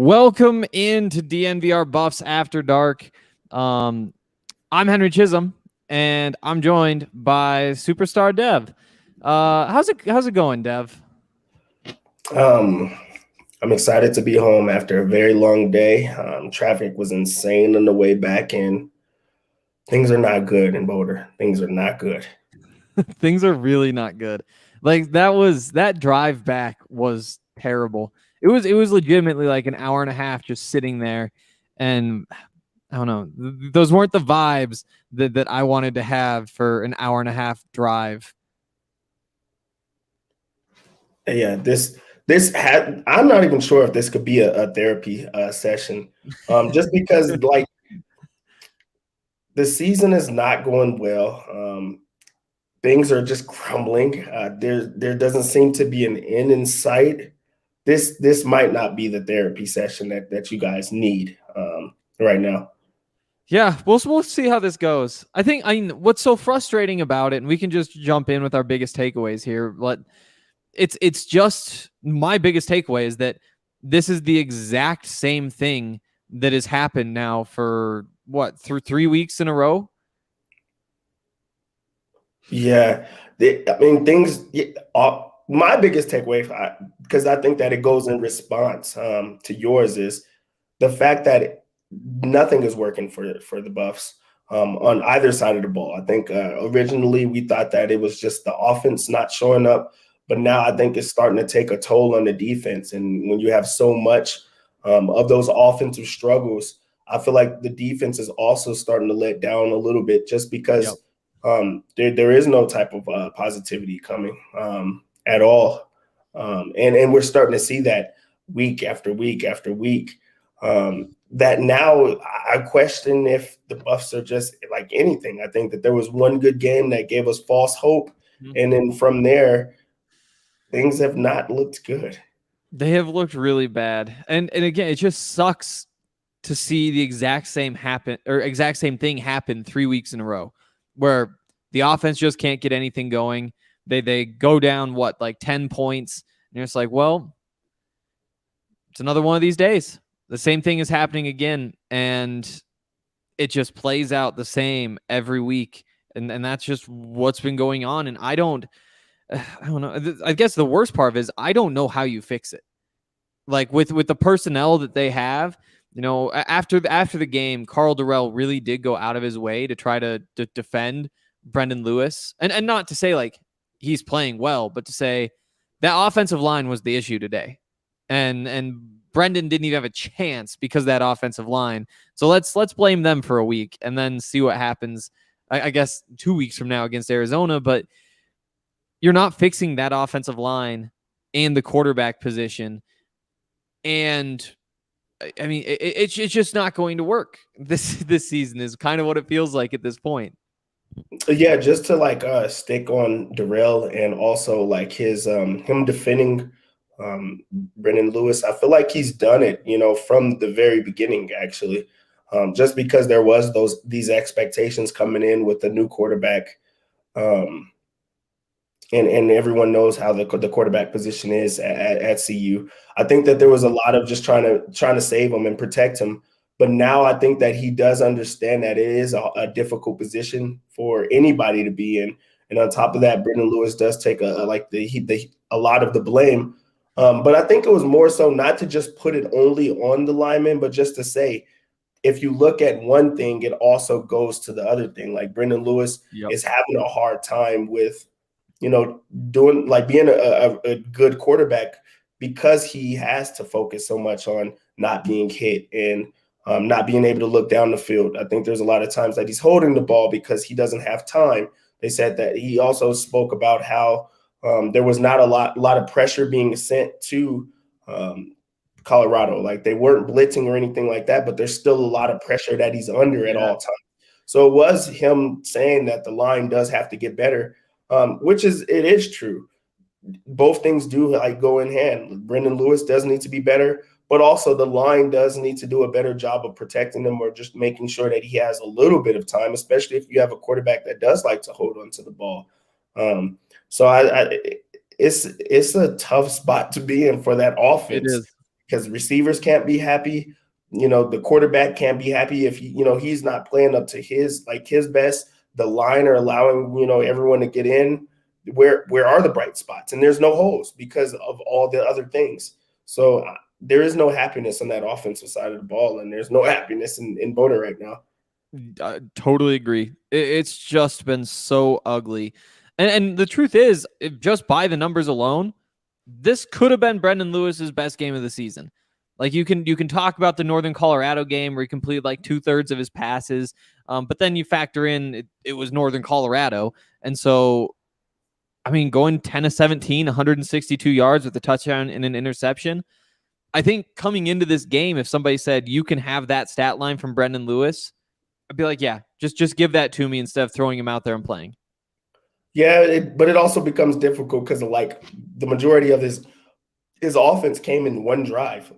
Welcome into DNVR Buffs After Dark. I'm Henry Chisholm, and I'm joined by Superstar Dev. How's it going, Dev? Um, I'm excited to be home after a very long day. Traffic was insane on the way back, and things are not good in Boulder. Things are not good. Things are really not good. Like that drive back was terrible. It was legitimately like an hour and a half just sitting there, and I don't know. Those weren't the vibes that I wanted to have for an hour and a half drive. Yeah, this had. I'm not even sure if this could be a therapy session, just because like the season is not going well. Things are just crumbling. There doesn't seem to be an end in sight. This might not be the therapy session that you guys need right now. Yeah, we'll see how this goes. I mean, what's so frustrating about it, and we can just jump in with our biggest takeaways here. But it's just my biggest takeaway is that this is the exact same thing that has happened now for through 3 weeks in a row. Yeah, I mean things. My biggest takeaway, because I think that it goes in response to yours, is the fact that nothing is working for the Buffs on either side of the ball. I think originally we thought that it was just the offense not showing up, but now I think it's starting to take a toll on the defense. And when you have so much of those offensive struggles, I feel like the defense is also starting to let down a little bit, just Yep. because there is no type of positivity coming at all, and we're starting to see that week after week after week. That now I question if the Buffs are just like anything. I think that there was one good game that gave us false hope, and then from there, things have not looked good. They have looked really bad. And again, it just sucks to see the exact same thing happen 3 weeks in a row, where the offense just can't get anything going. They go down like 10 points, and it's like, well, it's another one of these days. The same thing is happening again, and it just plays out the same every week. And that's just what's been going on. And I don't know. I guess the worst part is I don't know how you fix it. Like with the personnel that they have, after the game, Carl Durrell really did go out of his way to try to defend Brendon Lewis, and not to say like he's playing well, but to say that offensive line was the issue today, and Brendon didn't even have a chance because of that offensive line. So let's blame them for a week and then see what happens. I guess 2 weeks from now against Arizona, but you're not fixing that offensive line and the quarterback position. And I mean, it's just not going to work. This season is kind of what it feels like at this point. Yeah, just to like stick on Darrell and also like his him defending Brendon Lewis. I feel like he's done it, from the very beginning, actually. Just because there was these expectations coming in with the new quarterback. And everyone knows how the quarterback position is at CU. I think that there was a lot of just trying to save him and protect him. But now I think that he does understand that it is a difficult position for anybody to be in. And on top of that, Brendon Lewis does take a lot of the blame. But I think it was more so not to just put it only on the lineman, but just to say, if you look at one thing, it also goes to the other thing. Like Brendon Lewis is having a hard time with, doing like being a good quarterback, because he has to focus so much on not being hit and not being able to look down the field. I think there's a lot of times that he's holding the ball because he doesn't have time. They said that he also spoke about how there was not a lot of pressure being sent to Colorado. Like they weren't blitzing or anything like that, but there's still a lot of pressure that he's under at all times. So it was him saying that the line does have to get better. Which it is true. Both things do like go in hand. Brendon Lewis does need to be better, but also the line does need to do a better job of protecting him, or just making sure that he has a little bit of time, especially if you have a quarterback that does like to hold on to the ball. So it's a tough spot to be in for that offense. It is. because receivers can't be happy. The quarterback can't be happy if he's not playing up to his best. The line are allowing everyone to get in. Where are the bright spots? And there's no holes because of all the other things. So there is no happiness on that offensive side of the ball, and there's no happiness in Boda right now. I totally agree. It's just been so ugly. And the truth is, just by the numbers alone, this could have been Brendon Lewis's best game of the season. Like you can talk about the Northern Colorado game where he completed like 2/3 of his passes, but then you factor in it was Northern Colorado, and so I mean going 10 of 17, 162 yards with a touchdown and an interception. I think coming into this game, if somebody said you can have that stat line from Brendon Lewis, I'd be like, yeah, just give that to me instead of throwing him out there and playing. Yeah, but it also becomes difficult because the majority of his offense came in one drive.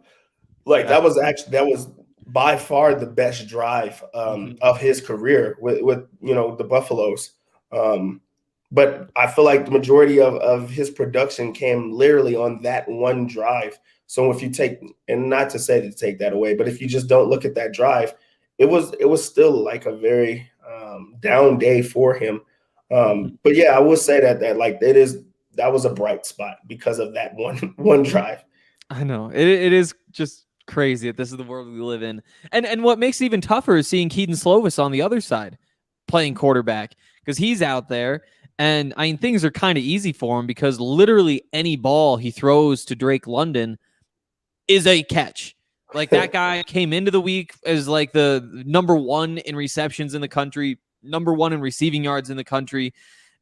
That was by far the best drive of his career with the Buffaloes. But I feel like the majority of his production came literally on that one drive. So if you take, and not to say to take that away, but if you just don't look at that drive, it was still like a very down day for him. But yeah, I would say that was a bright spot because of that one drive. I know it is just crazy that this is the world we live in. And what makes it even tougher is seeing Keaton Slovis on the other side playing quarterback because he's out there. And I mean, things are kind of easy for him because literally any ball he throws to Drake London is a catch. Like that guy came into the week as like the number 1 in receptions in the country, number 1 in receiving yards in the country.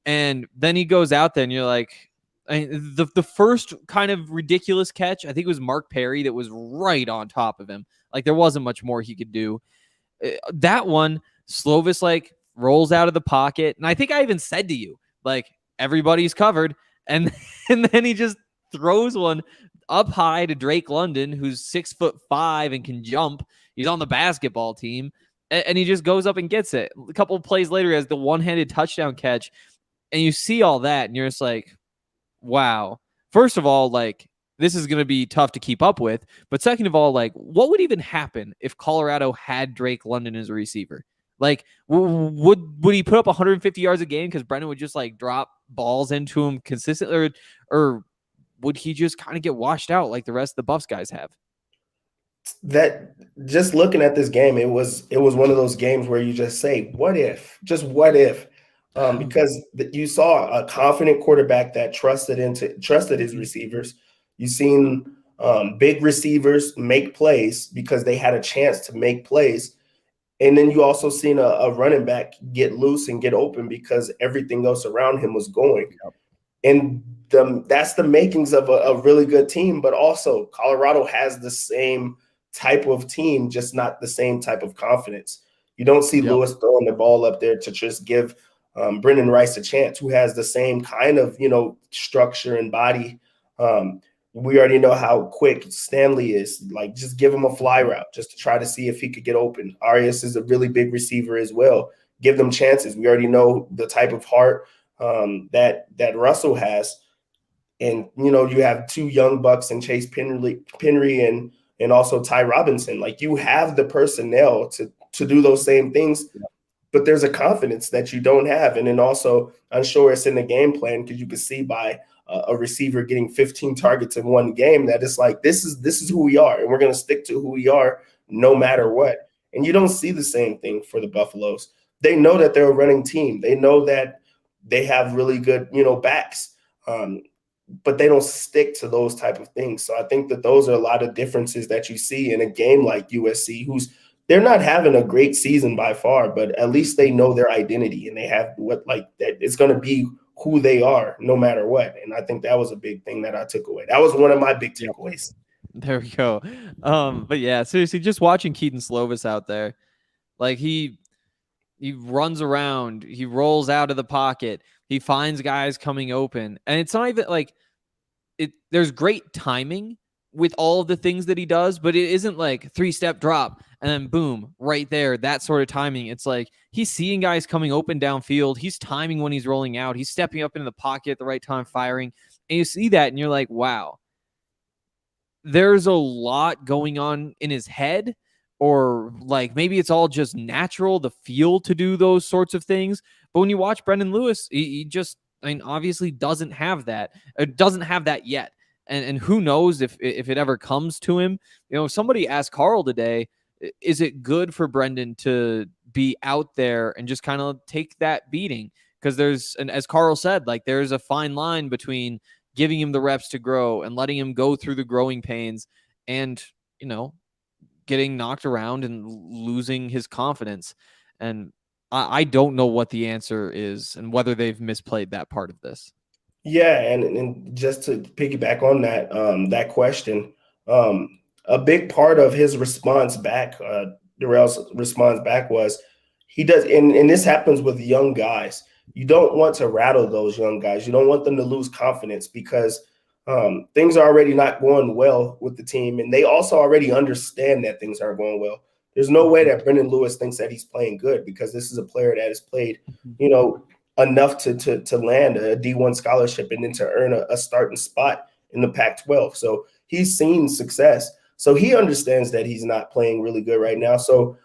And then he goes out there and you're like, the first kind of ridiculous catch, I think it was Mark Perry that was right on top of him. Like there wasn't much more he could do. That one, Slovis like rolls out of the pocket. And I think I even said to you, like, everybody's covered. And then he just throws one up high to Drake London, who's 6'5" and can jump. He's on the basketball team. And he just goes up and gets it. A couple of plays later, he has the one-handed touchdown catch. And you see all that, and you're just like, wow. First of all, like, this is going to be tough to keep up with. But second of all, like, what would even happen if Colorado had Drake London as a receiver? Like, would he put up 150 yards a game because Brendon would just, like, drop balls into him consistently? Or would he just kind of get washed out like the rest of the Buffs guys have? That just looking at this game, it was one of those games where you just say, what if? Just what if? Because you saw a confident quarterback that trusted his receivers. You've seen big receivers make plays because they had a chance to make plays. And then you also seen a running back get loose and get open because everything else around him was going. Yep. And that's the makings of a really good team. But also Colorado has the same type of team, just not the same type of confidence. You don't see Lewis throwing the ball up there to just give Brendan Rice a chance, who has the same kind of, structure and body. We already know how quick Stanley is. Like, just give him a fly route just to try to see if he could get open. Arias is a really big receiver as well. Give them chances. We already know the type of heart that Russell has. And, you have 2 young bucks and Chase Penry and also Ty Robinson. Like, you have the personnel to do those same things. Yeah. But there's a confidence that you don't have. And then also, I'm sure it's in the game plan because you can see by a receiver getting 15 targets in one game that it's like, this is who we are. And we're going to stick to who we are no matter what. And you don't see the same thing for the Buffaloes. They know that they're a running team. They know that they have really good, backs. But they don't stick to those type of things. So I think that those are a lot of differences that you see in a game like USC, they're not having a great season by far, but at least they know their identity and they have that it's going to be who they are no matter what. And I think that was a big thing that I took away. That was one of my big takeaways. There we go. But yeah, seriously, just watching Keaton Slovis out there, like he runs around, he rolls out of the pocket, he finds guys coming open, and it's not even like there's great timing with all of the things that he does, but it isn't like 3-step drop and then boom, right there, that sort of timing. It's like he's seeing guys coming open downfield. He's timing when he's rolling out. He's stepping up into the pocket at the right time, firing. And you see that and you're like, wow, there's a lot going on in his head, or like maybe it's all just natural, the feel to do those sorts of things. But when you watch Brendon Lewis, he just, I mean, obviously doesn't have that. It doesn't have that yet. And who knows if it ever comes to him. You know, somebody asked Carl today, is it good for Brendon to be out there and just kind of take that beating? Because there's, and as Carl said, like there's a fine line between giving him the reps to grow and letting him go through the growing pains and, you know, getting knocked around and losing his confidence. And I don't know what the answer is and whether they've misplayed that part of this. Yeah, and just to piggyback on that that question, a big part of his response back, Darrell's response back was he does, and this happens with young guys. You don't want to rattle those young guys. You don't want them to lose confidence because things are already not going well with the team, and they also already understand that things aren't going well. There's no way that Brendon Lewis thinks that he's playing good because this is a player that has played, you know, enough to land a D1 scholarship and then to earn a starting spot in the Pac-12. So he's seen success. So he understands that he's not playing really good right now. So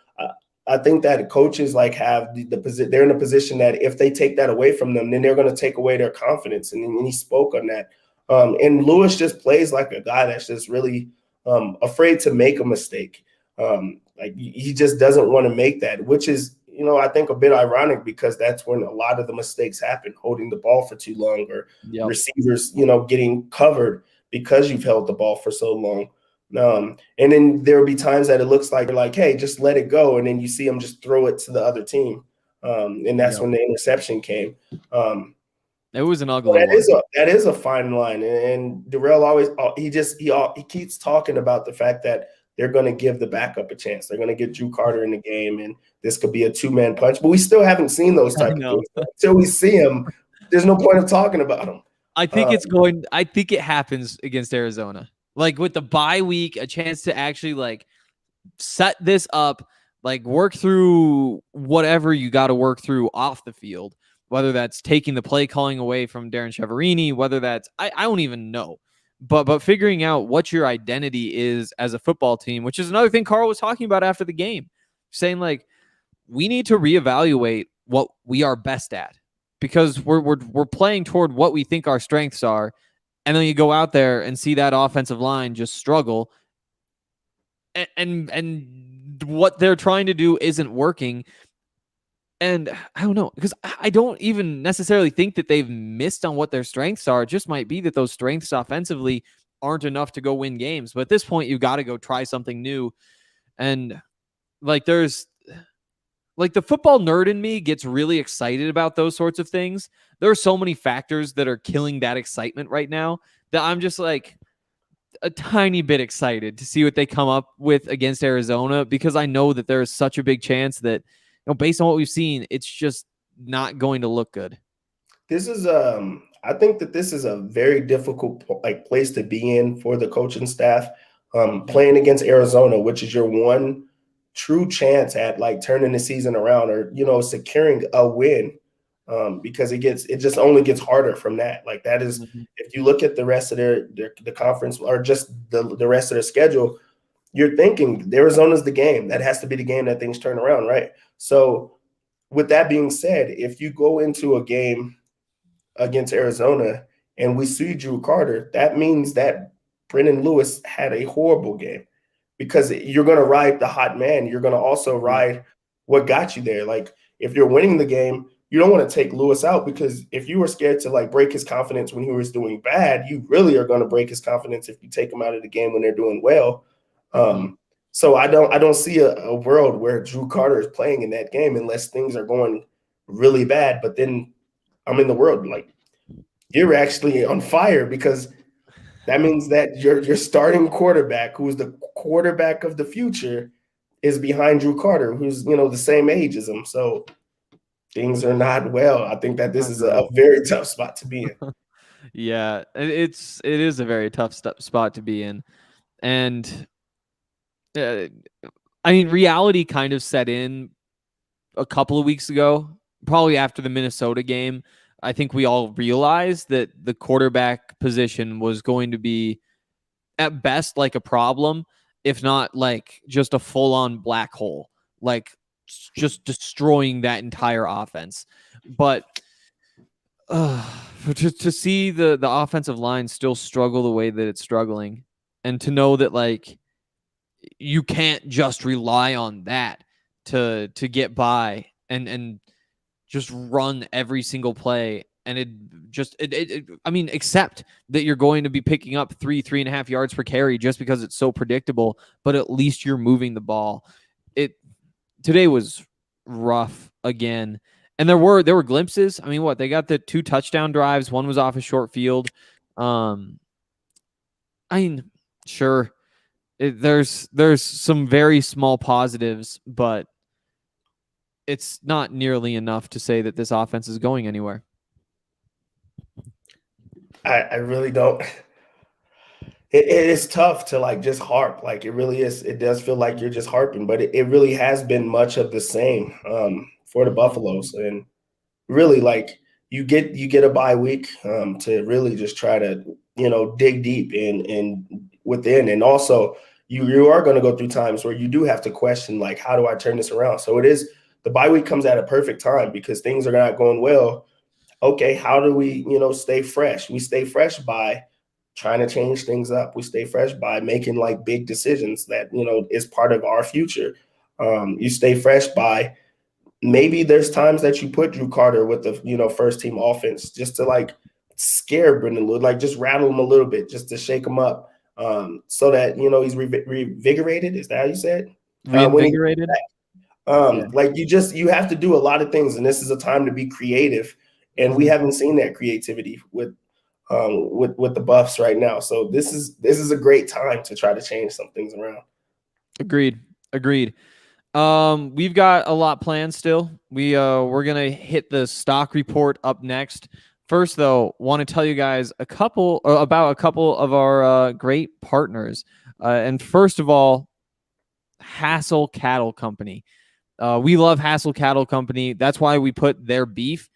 I think that coaches like have they're in a position that if they take that away from them, then they're going to take away their confidence. And he spoke on that. And Lewis just plays like a guy that's just really afraid to make a mistake. Like he just doesn't want to make that, which is, you know, I think a bit ironic because that's when a lot of the mistakes happen, holding the ball for too long or receivers, you know, getting covered because you've held the ball for so long. And then there'll be times that it looks like you're like, hey, just let it go. And then you see them just throw it to the other team. And that's when the interception came. It was an ugly one. That is a fine line. And Darrell always, he keeps talking about the fact that they're going to give the backup a chance. They're going to get Drew Carter in the game, and this could be a two-man punch. But we still haven't seen those type of things. Until we see them, there's no point of talking about them. I think I think it happens against Arizona. Like with the bye week, a chance to actually like set this up, like work through whatever you got to work through off the field, whether that's taking the play calling away from Darren Chiaverini, whether that's, I don't even know. But figuring out what your identity is as a football team, which is another thing Carl was talking about after the game, saying like, we need to reevaluate what we are best at because we're playing toward what we think our strengths are. And then you go out there and see that offensive line just struggle and what they're trying to do isn't working. And I don't know, because I don't even necessarily think that they've missed on what their strengths are. It just might be that those strengths offensively aren't enough to go win games. But at this point, you've got to go try something new. And like there's like the football nerd in me gets really excited about those sorts of things. There are so many factors that are killing that excitement right now that I'm just like a tiny bit excited to see what they come up with against Arizona, because I know that there is such a big chance that, you know, based on what we've seen, it's just not going to look good. This is I think that this is a very difficult place to be in for the coaching staff. Playing against Arizona, which is your one true chance at like turning the season around or, you know, securing a win. Because it just only gets harder from that. Like that is, if you look at the rest of the conference or just the rest of their schedule, you're thinking Arizona's the game. That has to be the game that things turn around, right? So with that being said, if you go into a game against Arizona and we see Drew Carter, that means that Brendon Lewis had a horrible game because you're going to ride the hot man. You're going to also ride what got you there. Like if you're winning the game, you don't want to take Lewis out because if you were scared to like break his confidence when he was doing bad, you really are going to break his confidence if you take him out of the game when they're doing well. So I don't see a world where Drew Carter is playing in that game unless things are going really bad. But then I'm in the world like you're actually on fire because that means that your starting quarterback, who's the quarterback of the future, is behind Drew Carter, who's, you know, the same age as him. So things are not well. I think that this is a very tough spot to be in. Yeah, it is a very tough spot to be in. And I mean, reality kind of set in a couple of weeks ago, probably after the Minnesota game. I think we all realized that the quarterback position was going to be at best like a problem, if not like just a full-on black hole, like just destroying that entire offense. But to see the offensive line still struggle the way that it's struggling, and to know that like you can't just rely on that to get by and just run every single play. And I mean, accept that you're going to be picking up 3.5 yards per carry just because it's so predictable, but at least you're moving the ball. Today was rough again. And there were glimpses. I mean, they got the 2 touchdown drives. One was off a short field. I mean, sure, there's some very small positives, but it's not nearly enough to say that this offense is going anywhere. I really don't. It is tough to like just harp. Like it really is. It does feel like you're just harping, but it really has been much of the same for the Buffaloes. And really, like you get a bye week to really just try to dig deep and within. And also you are going to go through times where you do have to question, like, how do I turn this around? So it is, the bye week comes at a perfect time because things are not going well. Okay, how do we stay fresh? We stay fresh by trying to change things up. We stay fresh by making like big decisions that is part of our future. You stay fresh by, maybe there's times that you put Drew Carter with the first team offense just to like scare Brendon Lewis, like just rattle him a little bit, just to shake him up, so that he's revigorated. Is that how you said? Reinvigorated. Like you have to do a lot of things, and this is a time to be creative, and we haven't seen that creativity with the Buffs right now. So this is a great time to try to change some things around. Agreed. We've got a lot planned still. We're gonna hit the stock report up next. First, though, want to tell you guys about a couple of our great partners. And first of all, Hassel Cattle Company. We love Hassel Cattle Company. That's why we put their beef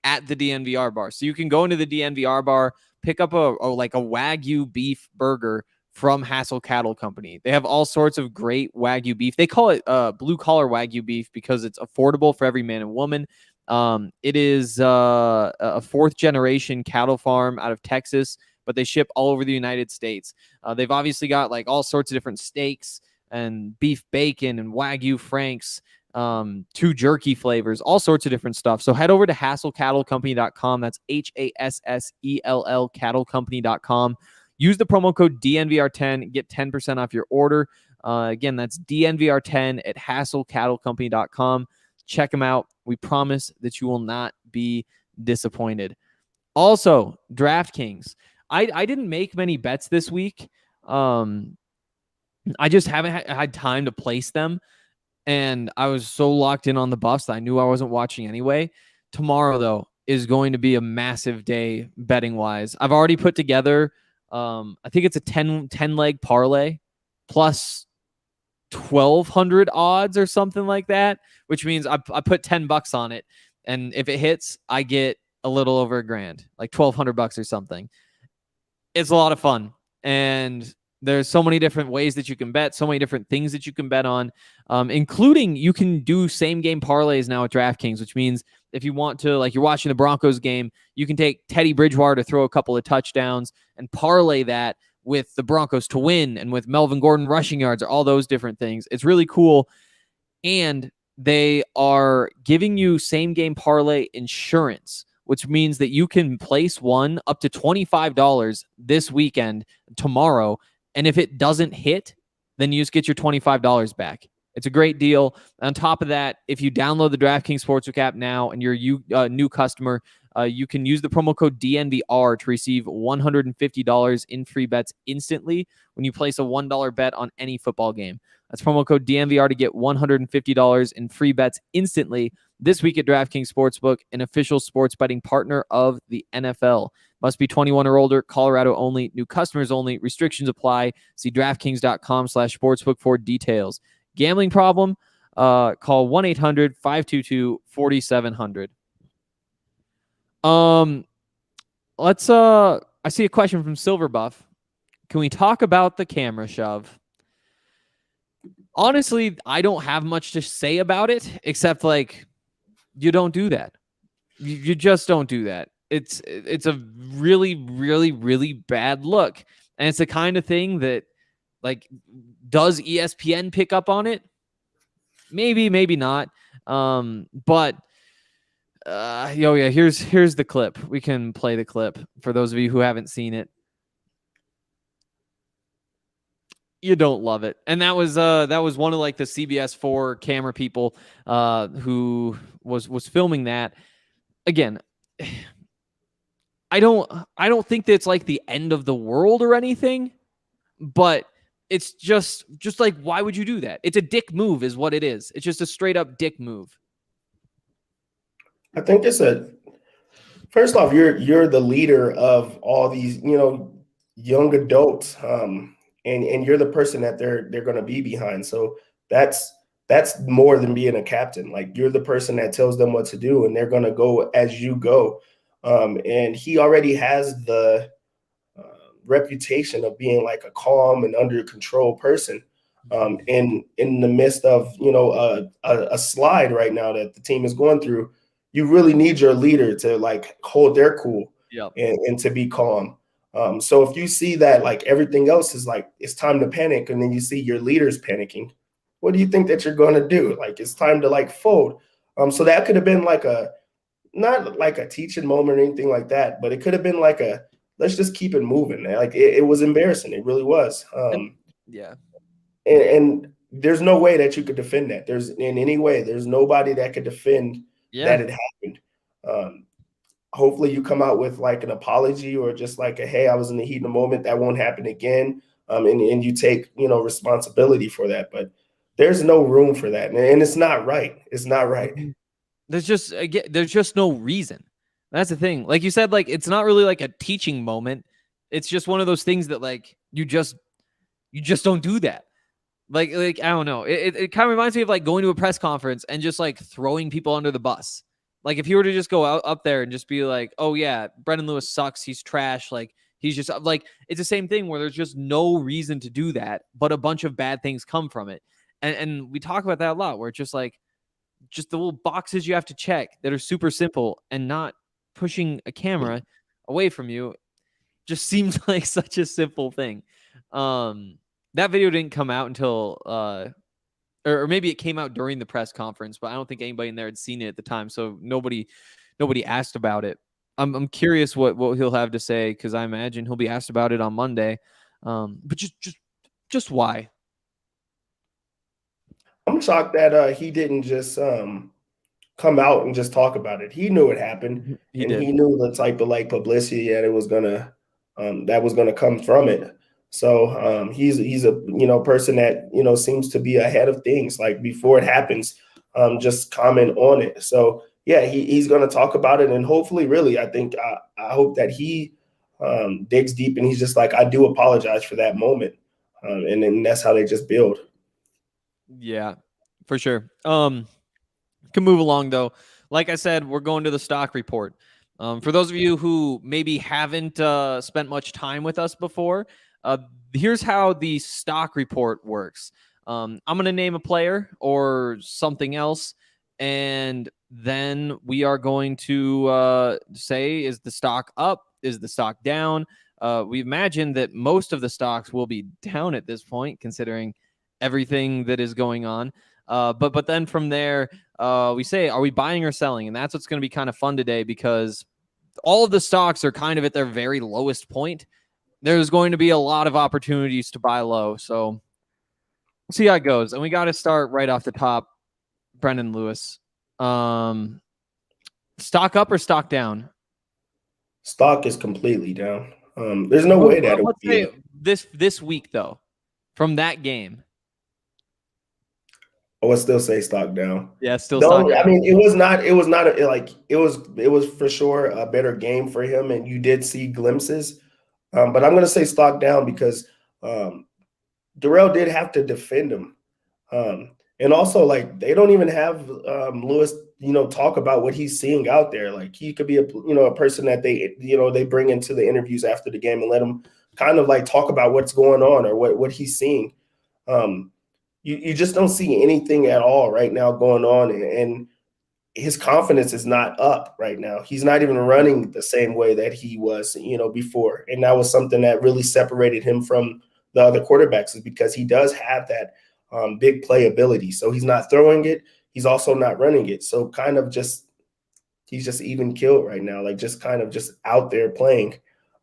at the DNVR bar. So you can go into the DNVR bar, pick up a Wagyu beef burger from Hassel Cattle Company. They have all sorts of great Wagyu beef. They call it blue collar Wagyu beef because it's affordable for every man and woman. It is a 4th generation cattle farm out of Texas, but they ship all over the United States. They've obviously got like all sorts of different steaks and beef bacon and Wagyu Franks, 2 jerky flavors, all sorts of different stuff. So head over to HassellCattleCompany.com. That's HASSELL cattlecompany.com. Use the promo code DNVR10, get 10% off your order. Again, that's DNVR10 at HassellCattleCompany.com. Check them out. We promise that you will not be disappointed. Also, DraftKings. I didn't make many bets this week. I just haven't had time to place them. And I was so locked in on the Buffs that I knew I wasn't watching anyway. Tomorrow, though, is going to be a massive day betting-wise. I've already put together, I think it's a 10-leg parlay plus 1,200 odds or something like that, which means I put $10 on it. And if it hits, I get a little over $1,000, like $1,200 or something. It's a lot of fun. And there's so many different ways that you can bet, so many different things that you can bet on, including you can do same game parlays now at DraftKings, which means if you want to, like you're watching the Broncos game, you can take Teddy Bridgewater to throw a couple of touchdowns and parlay that with the Broncos to win and with Melvin Gordon rushing yards or all those different things. It's really cool. And they are giving you same game parlay insurance, which means that you can place one up to $25 this weekend, tomorrow. And if it doesn't hit, then you just get your $25 back. It's a great deal. On top of that, if you download the DraftKings Sportsbook app now and you're a new customer, you can use the promo code DNVR to receive $150 in free bets instantly when you place a $1 bet on any football game. That's promo code DNVR to get $150 in free bets instantly this week at DraftKings Sportsbook, an official sports betting partner of the NFL. Must be 21 or older, Colorado only, new customers only, restrictions apply. See DraftKings.com/sportsbook for details. Gambling problem? Call 1-800-522-4700. I see a question from Silver Buff. Can we talk about the camera shove? Honestly, I don't have much to say about it except like you don't do that. You just don't do that. It's a really, really, really bad look. And it's the kind of thing that, like, does ESPN pick up on it? Maybe, maybe not. But yeah, here's the clip. We can play the clip for those of you who haven't seen it. You don't love it. And that was one of like the CBS 4 camera people who was filming that. Again, I don't think that it's like the end of the world or anything, but it's just like, why would you do that? It's a dick move is what it is. It's just a straight up dick move. I think first off, you're the leader of all these, young adults. And you're the person that they're going to be behind. So that's more than being a captain. Like, you're the person that tells them what to do, and they're going to go as you go. And he already has the reputation of being like a calm and under control person. In the midst of a slide right now that the team is going through, you really need your leader to like hold their cool. Yep. and to be calm. So if you see that like everything else is like it's time to panic, and then you see your leaders panicking, what do you think that you're going to do? Like, it's time to like fold. So that could have been like not like a teaching moment or anything like that, but it could have been like let's just keep it moving. Like, it was embarrassing. It really was. Yeah. And there's no way that you could defend that. There's nobody that could defend that it happened. Hopefully you come out with like an apology or just like hey, I was in the heat of the moment. That won't happen again. And you take, responsibility for that. But there's no room for that. And it's not right. It's not right. There's just no reason. That's the thing. Like you said, like, it's not really like a teaching moment. It's just one of those things that like, you just don't do that. Like, I don't know. It kind of reminds me of like going to a press conference and just like throwing people under the bus. Like, if you were to just go up there and just be like, oh yeah, Brendon Lewis sucks. He's trash. Like, he's just like, it's the same thing where there's just no reason to do that, but a bunch of bad things come from it. And we talk about that a lot, where it's just like, just the little boxes you have to check that are super simple, and not pushing a camera away from you just seems like such a simple thing. That video didn't come out until or maybe it came out during the press conference, but I don't think anybody in there had seen it at the time, so nobody asked about it. I'm curious what he'll have to say, because I imagine he'll be asked about it on Monday. But just why? I'm shocked that he didn't just come out and just talk about it. He knew it happened, he knew the type of like publicity that it was gonna come from it. So he's a person that seems to be ahead of things. Like, before it happens, just comment on it. So yeah, he's gonna talk about it, and hopefully, really, I think I hope that he digs deep and he's just like, I do apologize for that moment, and then that's how they just build. Yeah, for sure. Can move along though. Like I said, we're going to the stock report. For those of you who maybe haven't spent much time with us before, here's how the stock report works. I'm going to name a player or something else, and then we are going to say, is the stock up? Is the stock down? We imagine that most of the stocks will be down at this point, considering everything that is going on. But then from there, we say, are we buying or selling? And that's what's going to be kind of fun today, because all of the stocks are kind of at their very lowest point. There's going to be a lot of opportunities to buy low. So we'll see how it goes. And we got to start right off the top. Brendon Lewis. Stock up or stock down? Stock is completely down. There's no way that let's say this week though, from that game. I would still say stock down. Yeah, still stock down. I mean, it was not like it was for sure a better game for him, and you did see glimpses. But I'm gonna say stock down because Darrell did have to defend him. And also, like, they don't even have Lewis, talk about what he's seeing out there. Like, he could be a person that they bring into the interviews after the game and let him kind of like talk about what's going on or what he's seeing. You just don't see anything at all right now going on, and his confidence is not up right now. He's not even running the same way that he was, before. And that was something that really separated him from the other quarterbacks, is because he does have that big play ability. So he's not throwing it. He's also not running it. So he's just even killed right now, like just kind of just out there playing.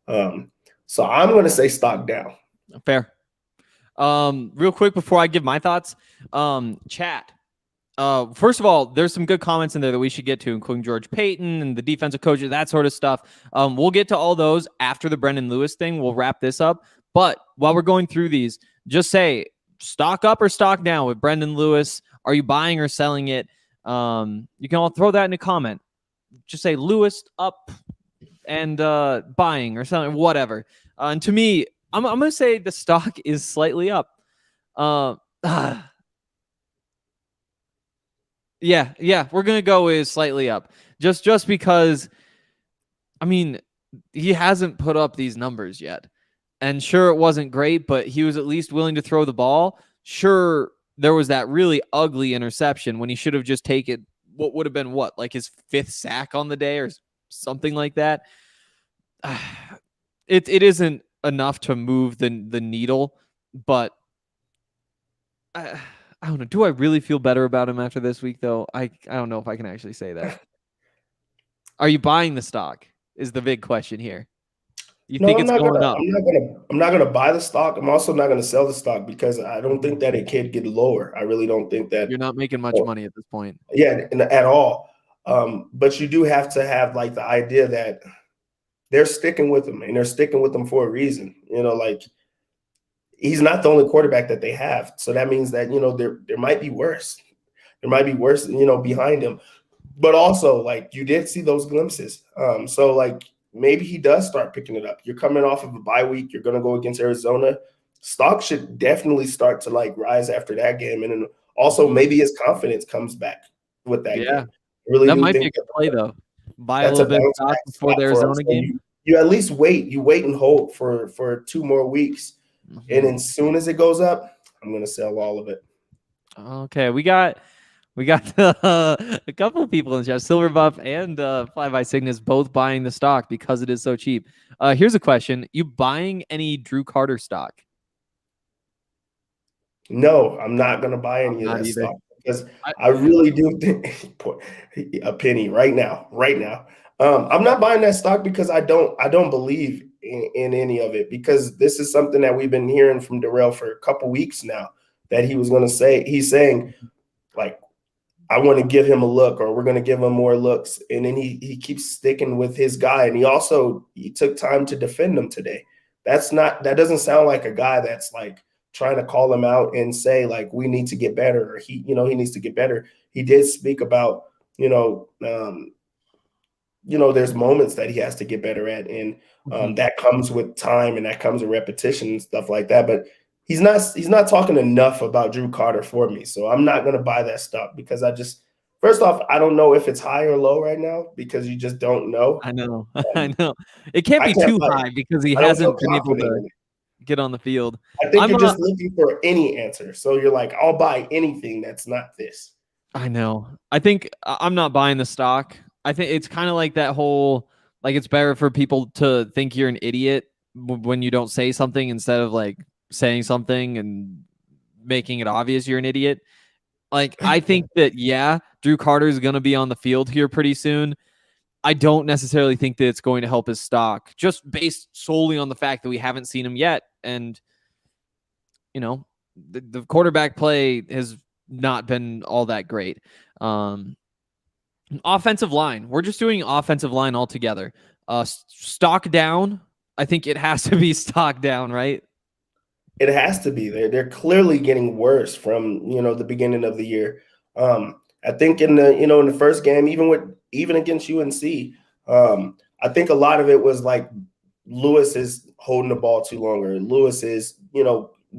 So I'm going to say stock down. Fair. Real quick before I give my thoughts, chat. First of all, there's some good comments in there that we should get to, including George Payton and the defensive coaches, that sort of stuff. We'll get to all those after the Brendon Lewis thing. We'll wrap this up. But while we're going through these, just say stock up or stock down with Brendon Lewis. Are you buying or selling it? You can all throw that in a comment. Just say Lewis up and buying or selling, whatever. And to me, I'm going to say the stock is slightly up. Yeah, we're going to go with slightly up. Just because, I mean, he hasn't put up these numbers yet. And sure, it wasn't great, but he was at least willing to throw the ball. Sure, there was that really ugly interception when he should have just taken what would have been like his 5th sack on the day or something like that. It isn't enough to move the needle, but I don't know. Do I really feel better about him after this week, though? I don't know if I can actually say that. Are you buying the stock? Is the big question here. You think it's going up? I'm not gonna buy the stock. I'm also not gonna sell the stock because I don't think that it can get lower. I really don't think that you're not making much money at this point. Yeah, at all. But you do have to have like the idea that they're sticking with him, and they're sticking with him for a reason. Like he's not the only quarterback that they have. So that means that, there might be worse. There might be worse, behind him. But also, like, you did see those glimpses. So, like, maybe he does start picking it up. You're coming off of a bye week. You're going to go against Arizona. Stock should definitely start to, like, rise after that game. And then also maybe his confidence comes back with that game. I really that might be a good play, though. Buy a little bit of stock before the Arizona game. You at least wait. You wait and hold for 2 more weeks. And as soon as it goes up, I'm going to sell all of it. Okay, we got a couple of people in the chat, Silver Buff and Fly by Cygnus, both buying the stock because it is so cheap. Here's a question: you buying any Drew Carter stock? No, I'm not going to buy any of that stock because I really do think a penny right now. I'm not buying that stock because I don't believe in any of it, because this is something that we've been hearing from Darrell for a couple weeks now, that he was going to say. He's saying, like, I want to give him a look, or we're going to give him more looks. And then he keeps sticking with his guy. And he took time to defend him today. That doesn't sound like a guy that's like trying to call him out and say, like, we need to get better, or he needs to get better. He did speak about, there's moments that he has to get better at. And that comes with time, and that comes with repetition and stuff like that. But he's not talking enough about Drew Carter for me. So I'm not going to buy that stock because first off, I don't know if it's high or low right now, because you just don't know. I know. It can't be too high because he hasn't been able to get on the field. I think you're just looking for any answer. So you're like, I'll buy anything that's not this. I know. I think I'm not buying the stock. I think it's kind of like that whole, like, it's better for people to think you're an idiot when you don't say something instead of like saying something and making it obvious you're an idiot. Like, I think that, Drew Carter is going to be on the field here pretty soon. I don't necessarily think that it's going to help his stock, just based solely on the fact that we haven't seen him yet. And, the quarterback play has not been all that great. Offensive line. We're just doing offensive line altogether. Stock down. I think it has to be stock down, right? It has to be. They're clearly getting worse from the beginning of the year. I think in the first game, even against UNC, I think a lot of it was like Lewis is holding the ball too long, or Lewis is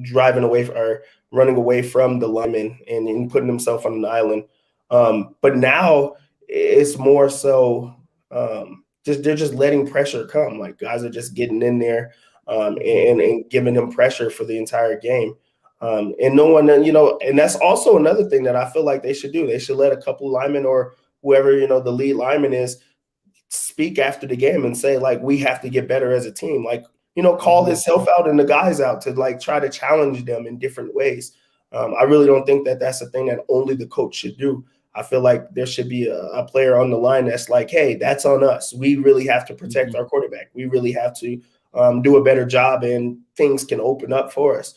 driving away or running away from the lineman and putting himself on an island. But now it's more so they're just letting pressure come. Like, guys are just getting in there. and giving him pressure for the entire game. And no one, and that's also another thing that I feel like they should do. They should let a couple linemen or whoever, the lead lineman is, speak after the game and say, like, we have to get better as a team. Like, call himself out and the guys out to like try to challenge them in different ways. I really don't think that that's a thing that only the coach should do. I feel like there should be a player on the line that's like, hey, that's on us. We really have to protect our quarterback. We really have to do a better job, and things can open up for us.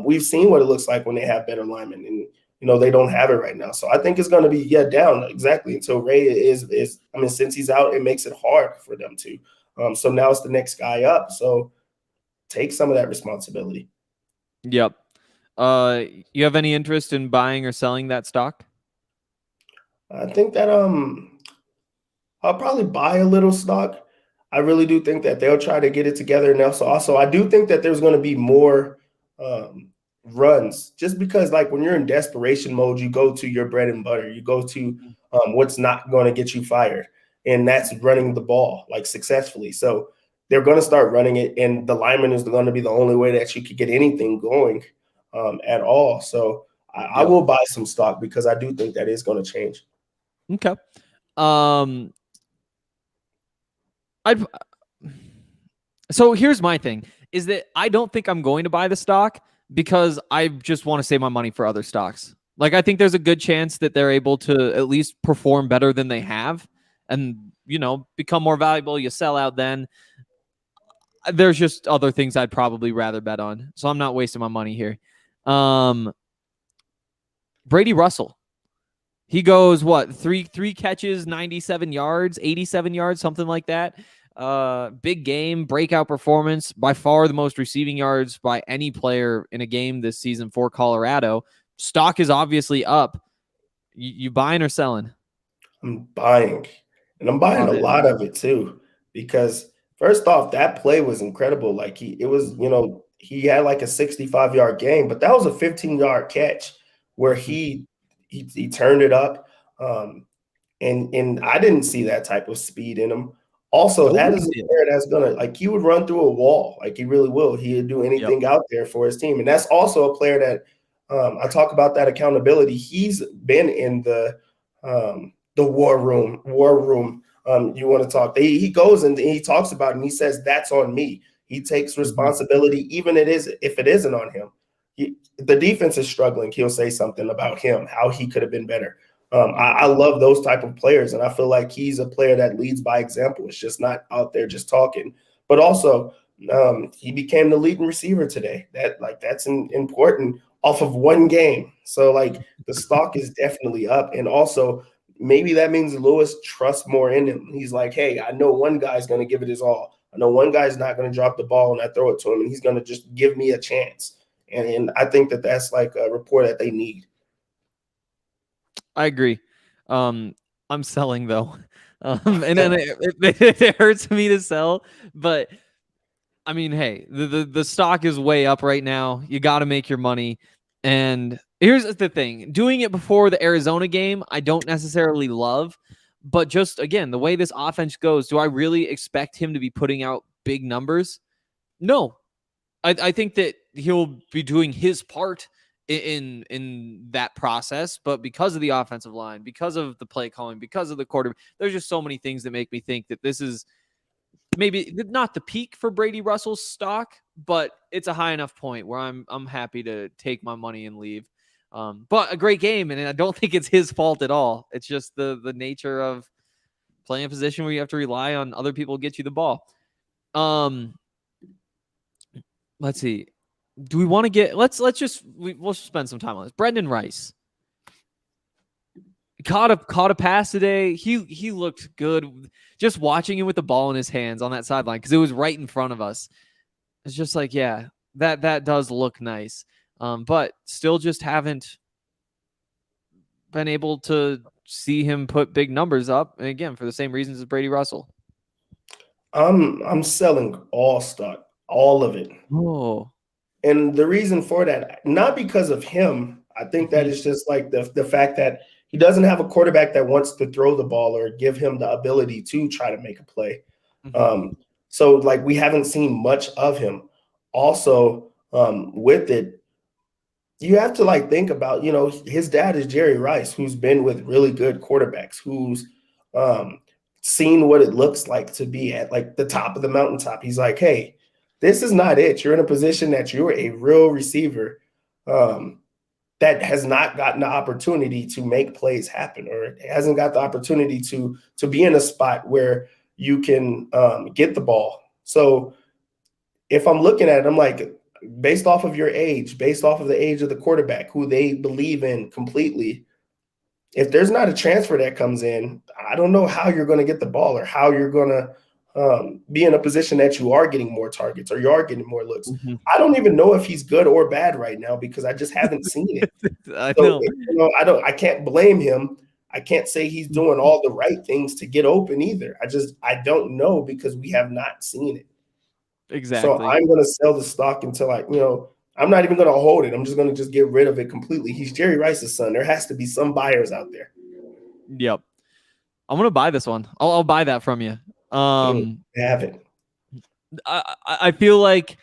We've seen what it looks like when they have better linemen, and they don't have it right now. So I think it's going to be down exactly until Ray is. Since he's out, it makes it hard for them to. So now it's the next guy up. So take some of that responsibility. Yep. You have any interest in buying or selling that stock? I think that I'll probably buy a little stock. I really do think that they'll try to get it together. And also I do think that there's going to be more runs, just because like when you're in desperation mode, you go to your bread and butter. You go to what's not going to get you fired, and that's running the ball like successfully. So they're going to start running it, and the lineman is going to be the only way that you could get anything going at all. So I will buy some stock because I do think that is going to change. Okay. So here's my thing, is that I don't think I'm going to buy the stock because I just want to save my money for other stocks. Like, I think there's a good chance that they're able to at least perform better than they have and, become more valuable. You sell out then. There's just other things I'd probably rather bet on. So I'm not wasting my money here. Brady Russell. He goes, what, three catches, 97 yards, 87 yards, something like that. Big game, breakout performance, by far the most receiving yards by any player in a game this season for Colorado. Stock is obviously up. You buying or selling? I'm buying, and I'm buying a lot of it too, because first off, that play was incredible. Like he had like a 65-yard game, but that was a 15-yard catch where he turned it up. And I didn't see that type of speed in him. Also, that is a player that's gonna, like, he would run through a wall, like he really will. He would do anything out there for his team, and that's also a player that I talk about that accountability. He's been in the war room. You want to talk? He goes and he talks about it, and he says that's on me. He takes responsibility, even if it isn't on him. The defense is struggling. He'll say something about him, how he could have been better. I love those type of players, and I feel like he's a player that leads by example. It's just not out there just talking. But also, he became the leading receiver today. That's important off of one game. So like the stock is definitely up, and also maybe that means Lewis trusts more in him. He's like, hey, I know one guy's going to give it his all. I know one guy's not going to drop the ball and I throw it to him, and he's going to just give me a chance. And I think that that's like a rapport that they need. I agree. I'm selling though. And then it hurts me to sell, but I mean, hey, the stock is way up right now. You got to make your money. And here's the thing. Doing it before the Arizona game, I don't necessarily love, but just again, the way this offense goes, do I really expect him to be putting out big numbers? No. I think that he'll be doing his part in that process, but because of the offensive line, because of the play calling, because of the quarterback, there's just so many things that make me think that this is maybe not the peak for Brady Russell's stock, but it's a high enough point where I'm happy to take my money and leave. But a great game, and I don't think it's his fault at all. It's just the nature of playing a position where you have to rely on other people to get you the ball. Let's see. Do we want to get? We'll spend some time on this. Brendan Rice caught a pass today. He looked good. Just watching him with the ball in his hands on that sideline because it was right in front of us. It's just like, yeah, that does look nice. But still just haven't been able to see him put big numbers up. And again, for the same reasons as Brady Russell. I'm selling all stock, all of it. Oh. And the reason for that, not because of him, I think that is just like the fact that he doesn't have a quarterback that wants to throw the ball or give him the ability to try to make a play. So like we haven't seen much of him. Also, with it, you have to like think about, his dad is Jerry Rice, who's been with really good quarterbacks, who's um, seen what it looks like to be at like the top of the mountaintop. He's like, hey, this is not it. You're in a position that you're a real receiver that has not gotten the opportunity to make plays happen, or hasn't got the opportunity to be in a spot where you can get the ball. So if I'm looking at it, I'm like, based off of your age, based off of the age of the quarterback, who they believe in completely, if there's not a transfer that comes in, I don't know how you're going to get the ball, or how you're going to be in a position that you are getting more targets or you are getting more looks. Mm-hmm. I don't even know if he's good or bad right now because I just haven't seen it. I So, know. I can't blame him. I can't say he's doing all the right things to get open either. I don't know because we have not seen it. So Exactly. I'm going to sell the stock until I'm not even going to hold it. I'm just going to just get rid of it completely. He's Jerry Rice's son. There has to be some buyers out there. Yep. I'm gonna buy this one. I'll buy that from you. Have it. I feel like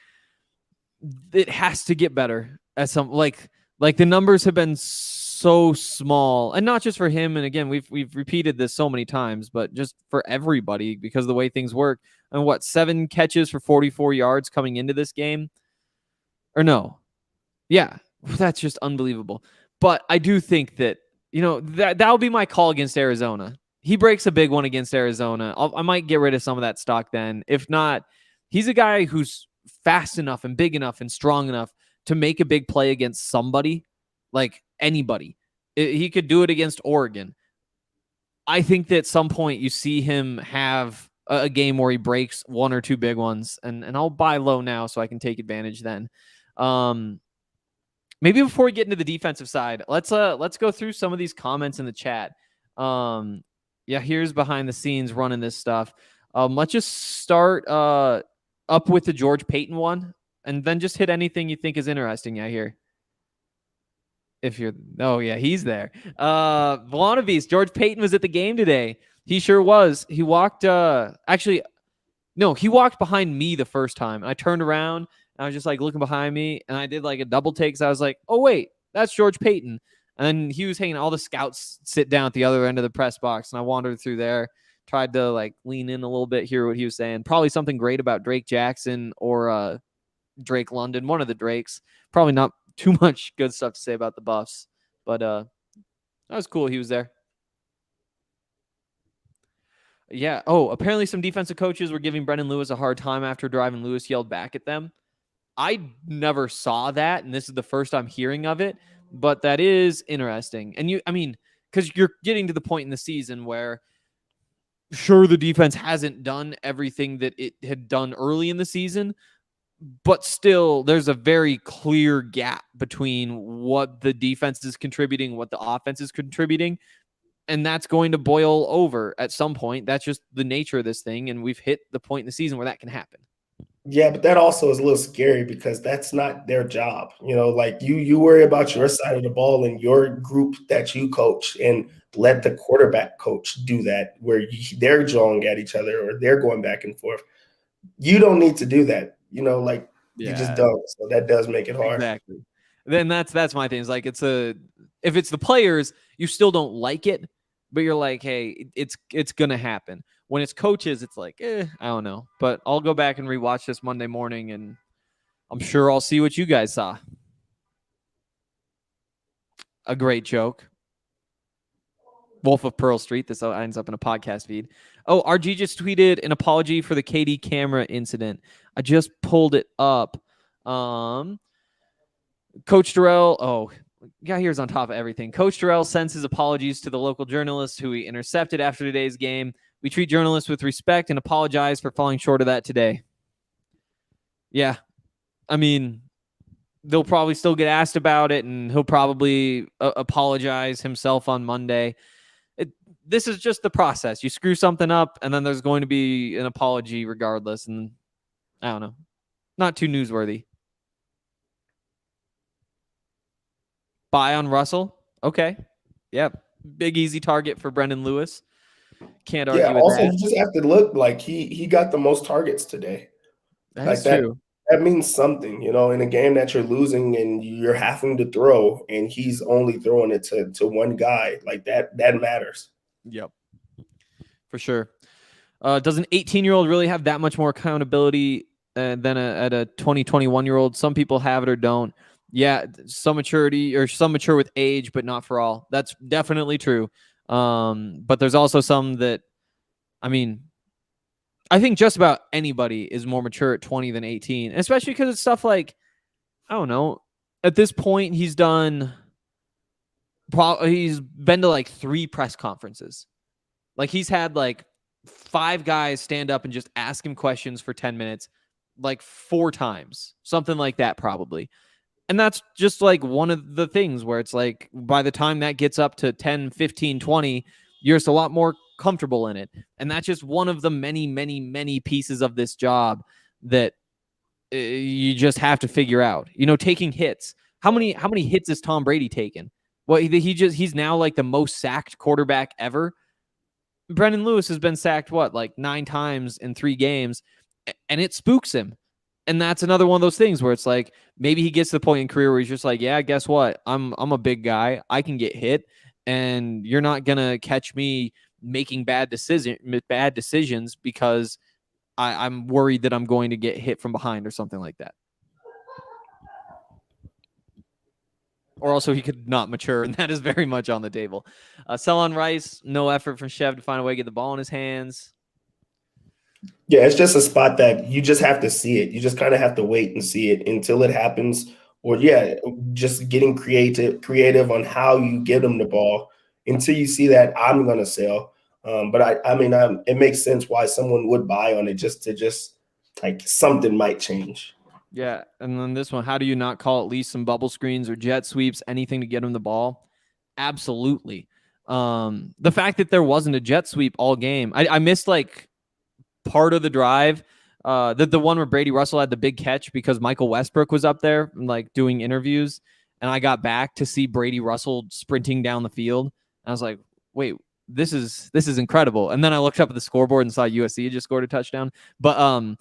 it has to get better at some like the numbers have been so small, and not just for him. And again, we've repeated this so many times, but just for everybody because of the way things work. And what, 7 catches for 44 yards coming into this game, or no? Yeah, that's just unbelievable. But I do think that that'll be my call against Arizona. He breaks a big one against Arizona. I might get rid of some of that stock then. If not, he's a guy who's fast enough and big enough and strong enough to make a big play against somebody, like anybody. He could do it against Oregon. I think that at some point you see him have a game where he breaks 1 or 2 big ones, and I'll buy low now so I can take advantage then. Maybe before we get into the defensive side, let's go through some of these comments in the chat. Here's behind the scenes running this stuff. Let's just start up with the George Payton one, and then just hit anything you think is interesting out here. If you're, he's there. Volanovic, George Payton was at the game today. He sure was. He walked. He walked behind me the first time. I turned around. I was just like looking behind me, and I did like a double take. So I was like, oh, wait, that's George Payton. And then he was hanging, all the scouts sit down at the other end of the press box. And I wandered through there, tried to like lean in a little bit, hear what he was saying. Probably something great about Drake Jackson or Drake London, one of the Drakes. Probably not too much good stuff to say about the Buffs, but that was cool. He was there. Yeah. Oh, apparently some defensive coaches were giving Brendon Lewis a hard time after driving. Lewis yelled back at them. I never saw that, and this is the first I'm hearing of it, but that is interesting. And because you're getting to the point in the season where sure, the defense hasn't done everything that it had done early in the season, but still there's a very clear gap between what the defense is contributing, what the offense is contributing. And that's going to boil over at some point. That's just the nature of this thing. And we've hit the point in the season where that can happen. Yeah, but that also is a little scary because that's not their job. Like you worry about your side of the ball and your group that you coach, and let the quarterback coach do that where they're jawing at each other or they're going back and forth. You don't need to do that. You just don't. So that does make it hard. Exactly. Then that's my thing. It's like if it's the players, you still don't like it, but you're like, hey, it's gonna happen. When it's coaches, it's like, I don't know. But I'll go back and rewatch this Monday morning, and I'm sure I'll see what you guys saw. A great joke. Wolf of Pearl Street. This ends up in a podcast feed. Oh, RG just tweeted an apology for the KD camera incident. I just pulled it up. Coach Durrell, here's on top of everything. Coach Durrell sends his apologies to the local journalist who he intercepted after today's game. We treat journalists with respect and apologize for falling short of that today. Yeah. They'll probably still get asked about it, and he'll probably apologize himself on Monday. This is just the process. You screw something up, and then there's going to be an apology regardless. And I don't know. Not too newsworthy. Buy on Russell. Okay. Yep. Big, easy target for Brendon Lewis. Can't Yeah. argue with Also, that. you just have to look like he got the most targets today. That Like is true. that means something, in a game that you're losing and you're having to throw, and he's only throwing it to one guy. Like that matters. Yep, for sure. Does an 18-year-old really have that much more accountability than a 21-year-old? Some people have it or don't. Yeah, some maturity or some mature with age, but not for all. That's definitely true. But there's also some that, I mean, I think just about anybody is more mature at 20 than 18, especially because it's stuff like, I don't know. At this point, he's been to like 3 press conferences. Like he's had like 5 guys stand up and just ask him questions for 10 minutes, like 4 times, something like that, probably. And that's just like one of the things where it's like by the time that gets up to 10, 15, 20, you're just a lot more comfortable in it. And that's just one of the many, many, many pieces of this job that you just have to figure out. Taking hits. How many hits has Tom Brady taken? Well, he's now like the most sacked quarterback ever. Brendon Lewis has been sacked, like 9 times in 3 games, and it spooks him. And that's another one of those things where it's like maybe he gets to the point in career where he's just like, yeah, guess what? I'm a big guy. I can get hit, and you're not gonna catch me making bad decisions because I'm worried that I'm going to get hit from behind or something like that. Or also he could not mature, and that is very much on the table. Sell on Rice, no effort from Chev to find a way to get the ball in his hands. Yeah, it's just a spot that you just have to see it. You just kind of have to wait and see it until it happens. Or just getting creative on how you get them the ball until you see that I'm gonna sell. But it makes sense why someone would buy on it just like something might change. Yeah, and then this one, how do you not call at least some bubble screens or jet sweeps, anything to get him the ball? Absolutely. The fact that there wasn't a jet sweep all game, I missed like part of the drive. The one where Brady Russell had the big catch because Michael Westbrook was up there like doing interviews, and I got back to see Brady Russell sprinting down the field. And I was like, wait, this is incredible. And then I looked up at the scoreboard and saw USC had just scored a touchdown. But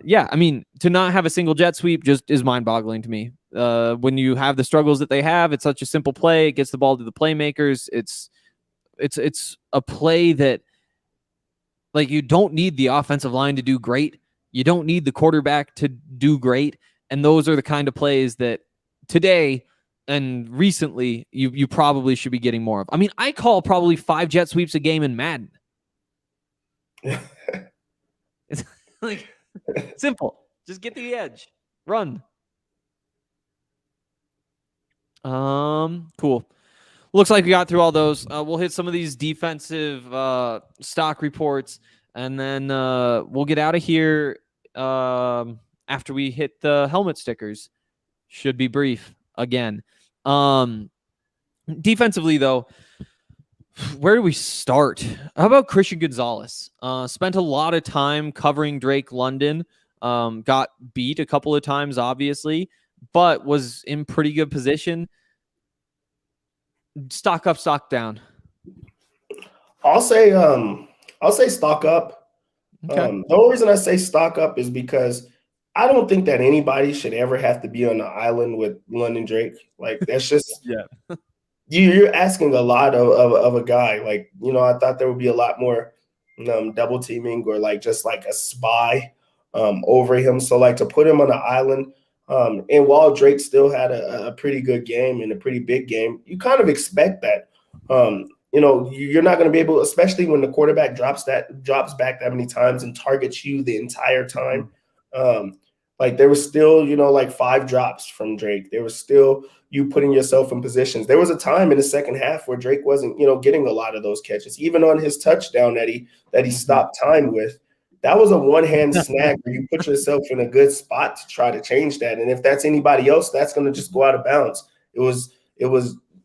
yeah, I mean, to not have a single jet sweep just is mind-boggling to me. When you have the struggles that they have, it's such a simple play. It gets the ball to the playmakers. It's a play that, like, you don't need the offensive line to do great. You don't need the quarterback to do great. And those are the kind of plays that today and recently you probably should be getting more of. I mean, I call probably 5 jet sweeps a game in Madden. It's like simple. Just get to the edge. Run. Cool. Looks like we got through all those. We'll hit some of these defensive stock reports, and then we'll get out of here after we hit the helmet stickers. Should be brief again. Defensively, though, where do we start? How about Christian Gonzalez? Spent a lot of time covering Drake London. Got beat a couple of times, obviously, but was in pretty good position. Stock up, stock down. I'll say stock up. Okay. The only reason I say stock up is because I don't think that anybody should ever have to be on the island with London Drake. Like, that's just Yeah. You're asking a lot of a guy. Like, I thought there would be a lot more double teaming or like just like a spy over him. So like to put him on the island, and while Drake still had a pretty good game and a pretty big game, you kind of expect that. You're not going to be able, especially when the quarterback drops back that many times and targets you the entire time. Like there was still, like 5 drops from Drake. There was still you putting yourself in positions. There was a time in the second half where Drake wasn't, getting a lot of those catches, even on his touchdown that he stopped time with. That was a one-hand snag where you put yourself in a good spot to try to change that. And if that's anybody else, that's going to just go out of bounds. It was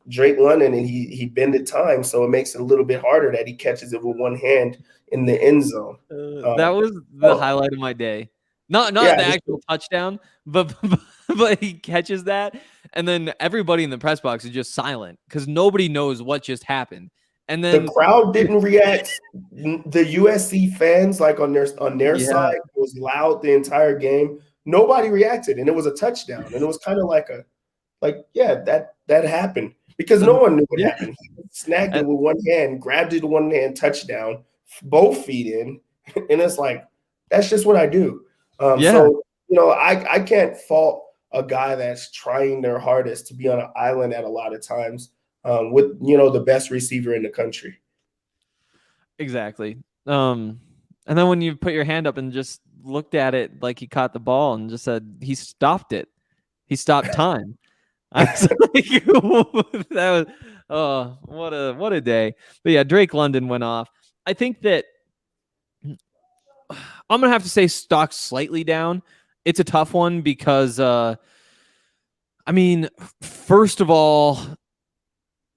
Drake London, and he bended time, so it makes it a little bit harder that he catches it with one hand in the end zone. That was the highlight of my day. Not the actual touchdown, but he catches that, and then everybody in the press box is just silent because nobody knows what just happened. And The then crowd didn't react. The USC fans, like on their yeah, side, was loud the entire game. Nobody reacted, and it was a touchdown. And it was kind of yeah, that happened because no and one knew what yeah, happened. He snagged it and, with one hand, grabbed it with one hand, touchdown, both feet in, and it's like that's just what I do. yeah. So I can't fault a guy that's trying their hardest to be on an island at a lot of times with the best receiver in the country. Exactly. And then when you put your hand up and just looked at it like he caught the ball and just said he stopped it, he stopped time. I was like, that was what a day. But yeah, Drake London went off. I think that I'm gonna have to say stock slightly down. It's a tough one because I mean, first of all,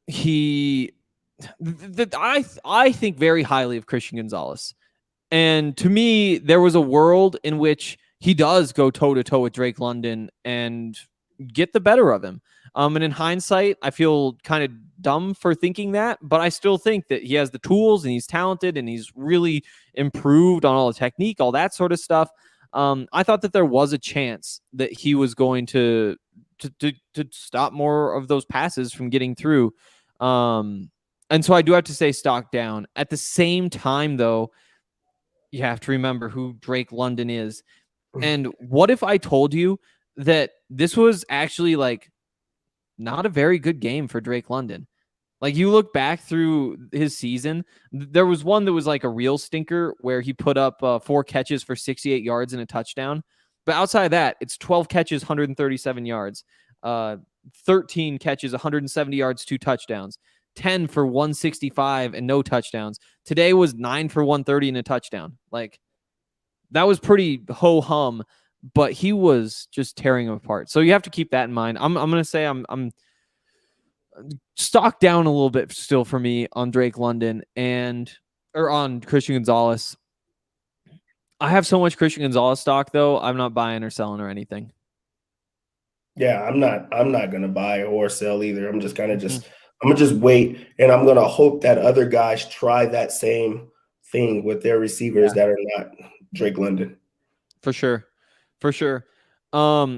I think very highly of Christian Gonzalez. And to me, there was a world in which he does go toe to toe with Drake London and get the better of him. And in hindsight, I feel kind of dumb for thinking that, but I still think that he has the tools and he's talented and he's really improved on all the technique, all that sort of stuff. I thought that there was a chance that he was going to stop more of those passes from getting through. And so I do have to say stock down. At the same time, though, you have to remember who Drake London is. And what if I told you that this was actually like not a very good game for Drake London? Like you look back through his season, there was one that was like a real stinker where he put up 4 catches for 68 yards and a touchdown. But outside of that, it's 12 catches, 137 yards, 13 catches, 170 yards, 2 touchdowns, 10 for 165 and no touchdowns. Today was 9 for 130 and a touchdown. Like that was pretty ho hum, but he was just tearing him apart. So you have to keep that in mind. I'm gonna say I'm stock down a little bit still for me on Drake London or on Christian Gonzalez. I have so much Christian Gonzalez stock though. I'm not buying or selling or anything. Yeah, I'm not gonna buy or sell either. I'm gonna just wait, and I'm gonna hope that other guys try that same thing with their receivers that are not Drake London. For sure. For sure.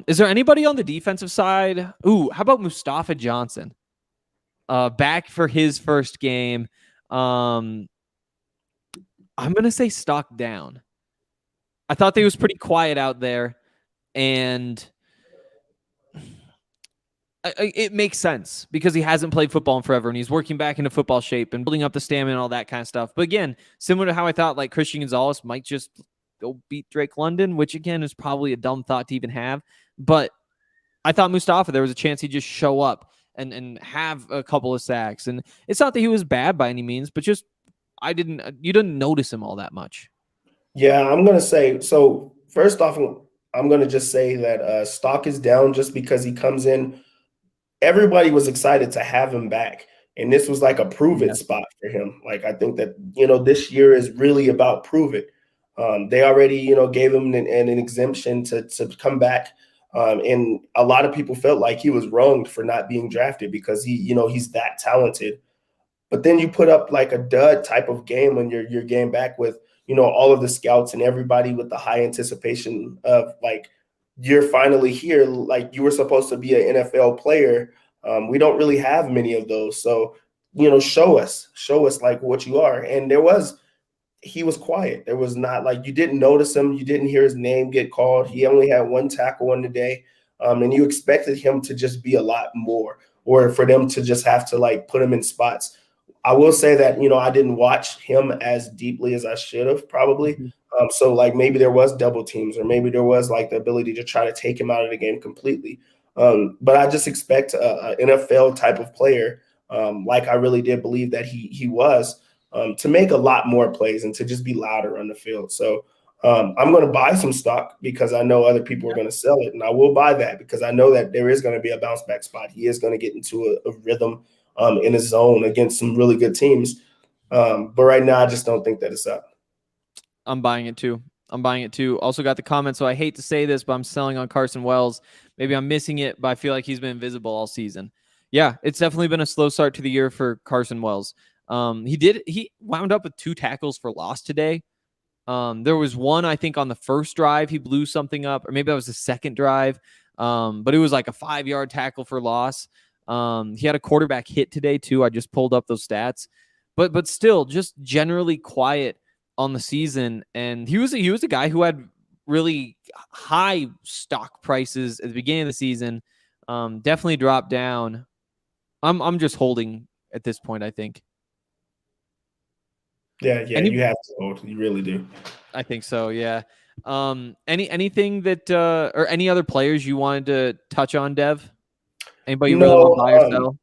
Is there anybody on the defensive side? Ooh, how about Mustafa Johnson? Back for his first game. I'm gonna say stock down. I thought they was pretty quiet out there, and it makes sense because he hasn't played football in forever and he's working back into football shape and building up the stamina and all that kind of stuff. But again, similar to how I thought like Christian Gonzalez might just go beat Drake London, which again is probably a dumb thought to even have. But I thought Mustafa, there was a chance he'd just show up and have a couple of sacks. And it's not that he was bad by any means, but just you didn't notice him all that much. Yeah, I'm gonna say so. First off, I'm gonna just say that stock is down just because he comes in. Everybody was excited to have him back, and this was like a prove it spot for him. Like I think that this year is really about prove it. They already gave him an exemption to come back, and a lot of people felt like he was wronged for not being drafted because he's that talented. But then you put up like a dud type of game when you're getting back with all of the scouts and everybody with the high anticipation of like you're finally here, like you were supposed to be an NFL player. We don't really have many of those, so show us like what you are. And he was quiet. There was not like you didn't notice him, you didn't hear his name get called. He only had 1 tackle on the day, and you expected him to just be a lot more, or for them to just have to like put him in spots. I will say that, I didn't watch him as deeply as I should have probably. Mm-hmm. So like maybe there was double teams or maybe there was like the ability to try to take him out of the game completely. But I just expect a NFL type of player, like I really did believe that he was, to make a lot more plays and to just be louder on the field. So I'm going to buy some stock because I know other people are going to sell it. And I will buy that because I know that there is going to be a bounce back spot. He is going to get into a rhythm in his zone against some really good teams. But right now, I just don't think that it's up. I'm buying it too. Also got the comment, so I hate to say this, but I'm selling on Carson Wells. Maybe I'm missing it, but I feel like he's been invisible all season. Yeah, it's definitely been a slow start to the year for Carson Wells. He wound up with 2 tackles for loss today. There was one, I think, on the first drive, he blew something up, or maybe that was the second drive. But it was like a 5-yard tackle for loss. He had a quarterback hit today too. I just pulled up those stats, but still just generally quiet on the season. And he was a guy who had really high stock prices at the beginning of the season. Definitely dropped down. I'm just holding at this point, I think. Yeah, you have to hold. You really do. I think so, yeah. Anything that or any other players you wanted to touch on, Dev? Anybody you really want to buy or sell?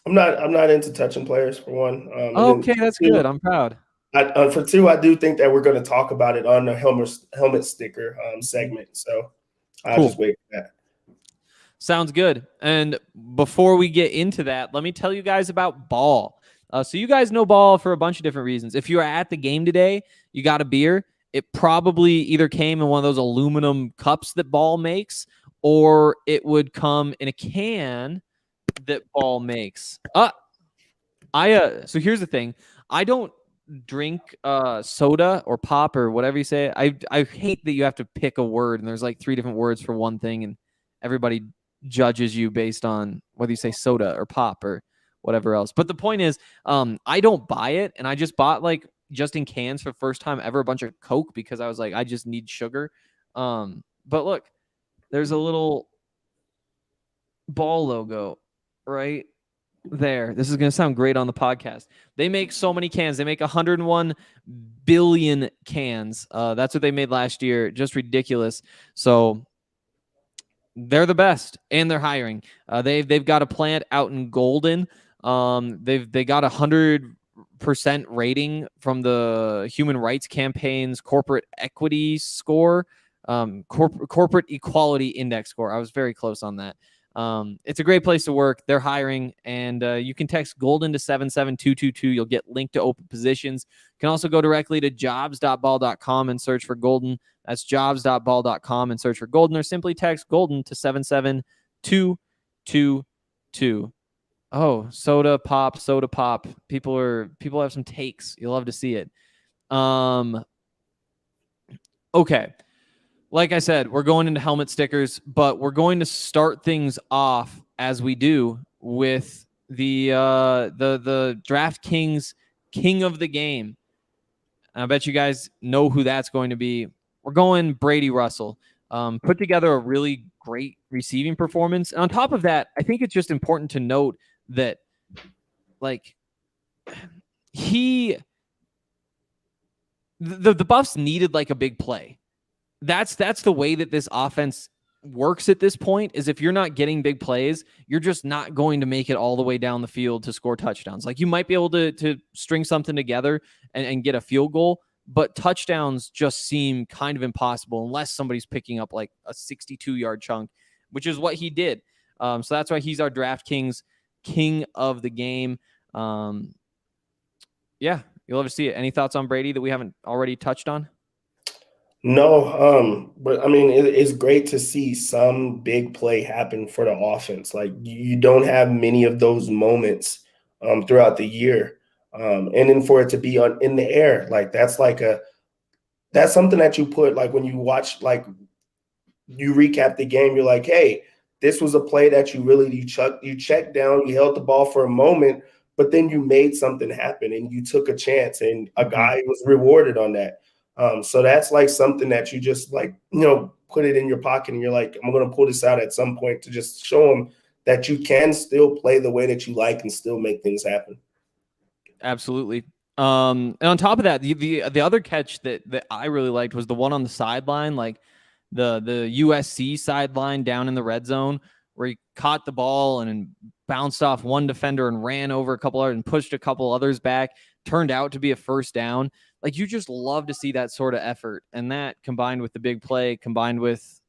I'm not into touching players for one. Okay, that's good. I'm proud. For two, I do think that we're going to talk about it on the helmet sticker segment. So I'll just wait for that. Sounds good. And before we get into that, let me tell you guys about Ball. So you guys know Ball for a bunch of different reasons. If you were at the game today, you got a beer. It probably either came in one of those aluminum cups that Ball makes, or it would come in a can that Ball makes. So here's the thing. I don't drink soda or pop or whatever you say. I hate that you have to pick a word and there's like 3 different words for one thing and everybody judges you based on whether you say soda or pop or whatever else. But the point is, I don't buy it, and I just bought just in cans for the first time ever a bunch of Coke because I was like, I just need sugar. But look, there's a little Ball logo right there. This is going to sound great on the podcast. They make so many cans. They make 101 billion cans. That's what they made last year. Just ridiculous. So they're the best, and they're hiring. They've got a plant out in Golden. They got 100% rating from the Human Rights Campaign's corporate equity score, corporate equality index score. I was very close on that. It's a great place to work. They're hiring, and you can text Golden to 77222. You'll get linked to open positions. You can also go directly to jobs.ball.com and search for Golden. That's jobs.ball.com and search for Golden, or simply text Golden to 77222. Oh, soda pop. People have some takes. You'll love to see it. Okay. Like I said, we're going into helmet stickers, but we're going to start things off as we do with the DraftKings King of the Game. I bet you guys know who that's going to be. We're going Brady Russell. Put together a really great receiving performance. And on top of that, I think it's just important to note that the Buffs needed a big play. That's the way that this offense works at this point, is if you're not getting big plays, you're just not going to make it all the way down the field to score touchdowns. You might be able to string something together and get a field goal, but touchdowns just seem kind of impossible unless somebody's picking up a 62-yard chunk, which is what he did. So that's why he's our DraftKings King of the Game. Yeah, you'll love to see it. Any thoughts on Brady that we haven't already touched on? No, but I mean, it's great to see some big play happen for the offense. You don't have many of those moments throughout the year, and then for it to be in the air, that's something that you put when you watch, you recap the game, you're like, hey, this was a play that you checked down, you held the ball for a moment, but then you made something happen and you took a chance, and a guy was rewarded on that. So that's something that you just put it in your pocket and you're like, I'm going to pull this out at some point to just show them that you can still play the way that you like and still make things happen. Absolutely. And on top of that, the other catch that I really liked was the one on the sideline, the USC sideline down in the red zone, where he caught the ball and bounced off one defender and ran over a couple others and pushed a couple others back, turned out to be a first down. You just love to see that sort of effort. And that combined with the big play, combined with,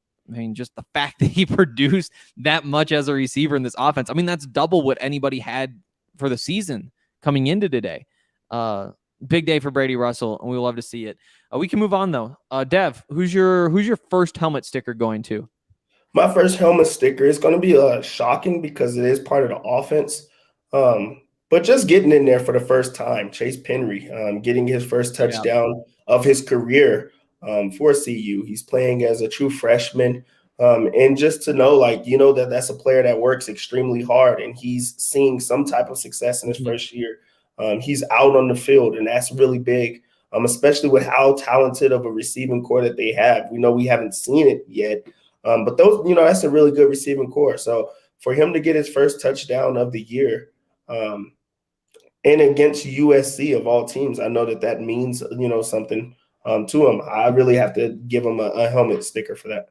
just the fact that he produced that much as a receiver in this offense. That's double what anybody had for the season coming into today. Big day for Brady Russell, and we love to see it. We can move on though. Dev, who's your first helmet sticker going to? My first helmet sticker is going to be shocking because it is part of the offense. But But just getting in there for the first time, Chase Penry getting his first touchdown of his career for CU. He's playing as a true freshman. And just to know, like, you know, that's a player that works extremely hard and he's seeing some type of success in his first year. He's out on the field, and that's really big, especially with how talented of a receiving core that they have. We know we haven't seen it yet, but those, you know, that's a really good receiving core. So for him to get his first touchdown of the year, and against USC of all teams, I know that means, you know, something to him. I really have to give him a helmet sticker for that.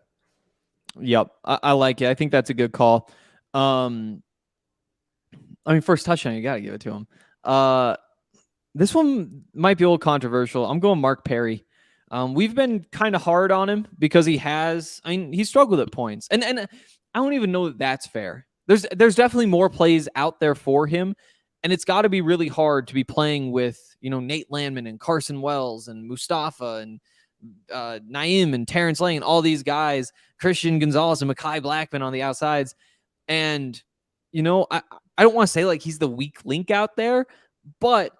Yep, I like it. I think that's a good call. I mean, first touchdown, you got to give it to him. This one might be a little controversial. I'm going Mark Perry. We've been kind of hard on him because he struggled at points. And I don't even know that that's fair. There's definitely more plays out there for him. And it's got to be really hard to be playing with, you know, Nate Landman and Carson Wells and Mustafa and Naeem and Terrence Lane, all these guys, Christian Gonzalez and Mekhi Blackman on the outsides. And, you know, I don't want to say like he's the weak link out there, but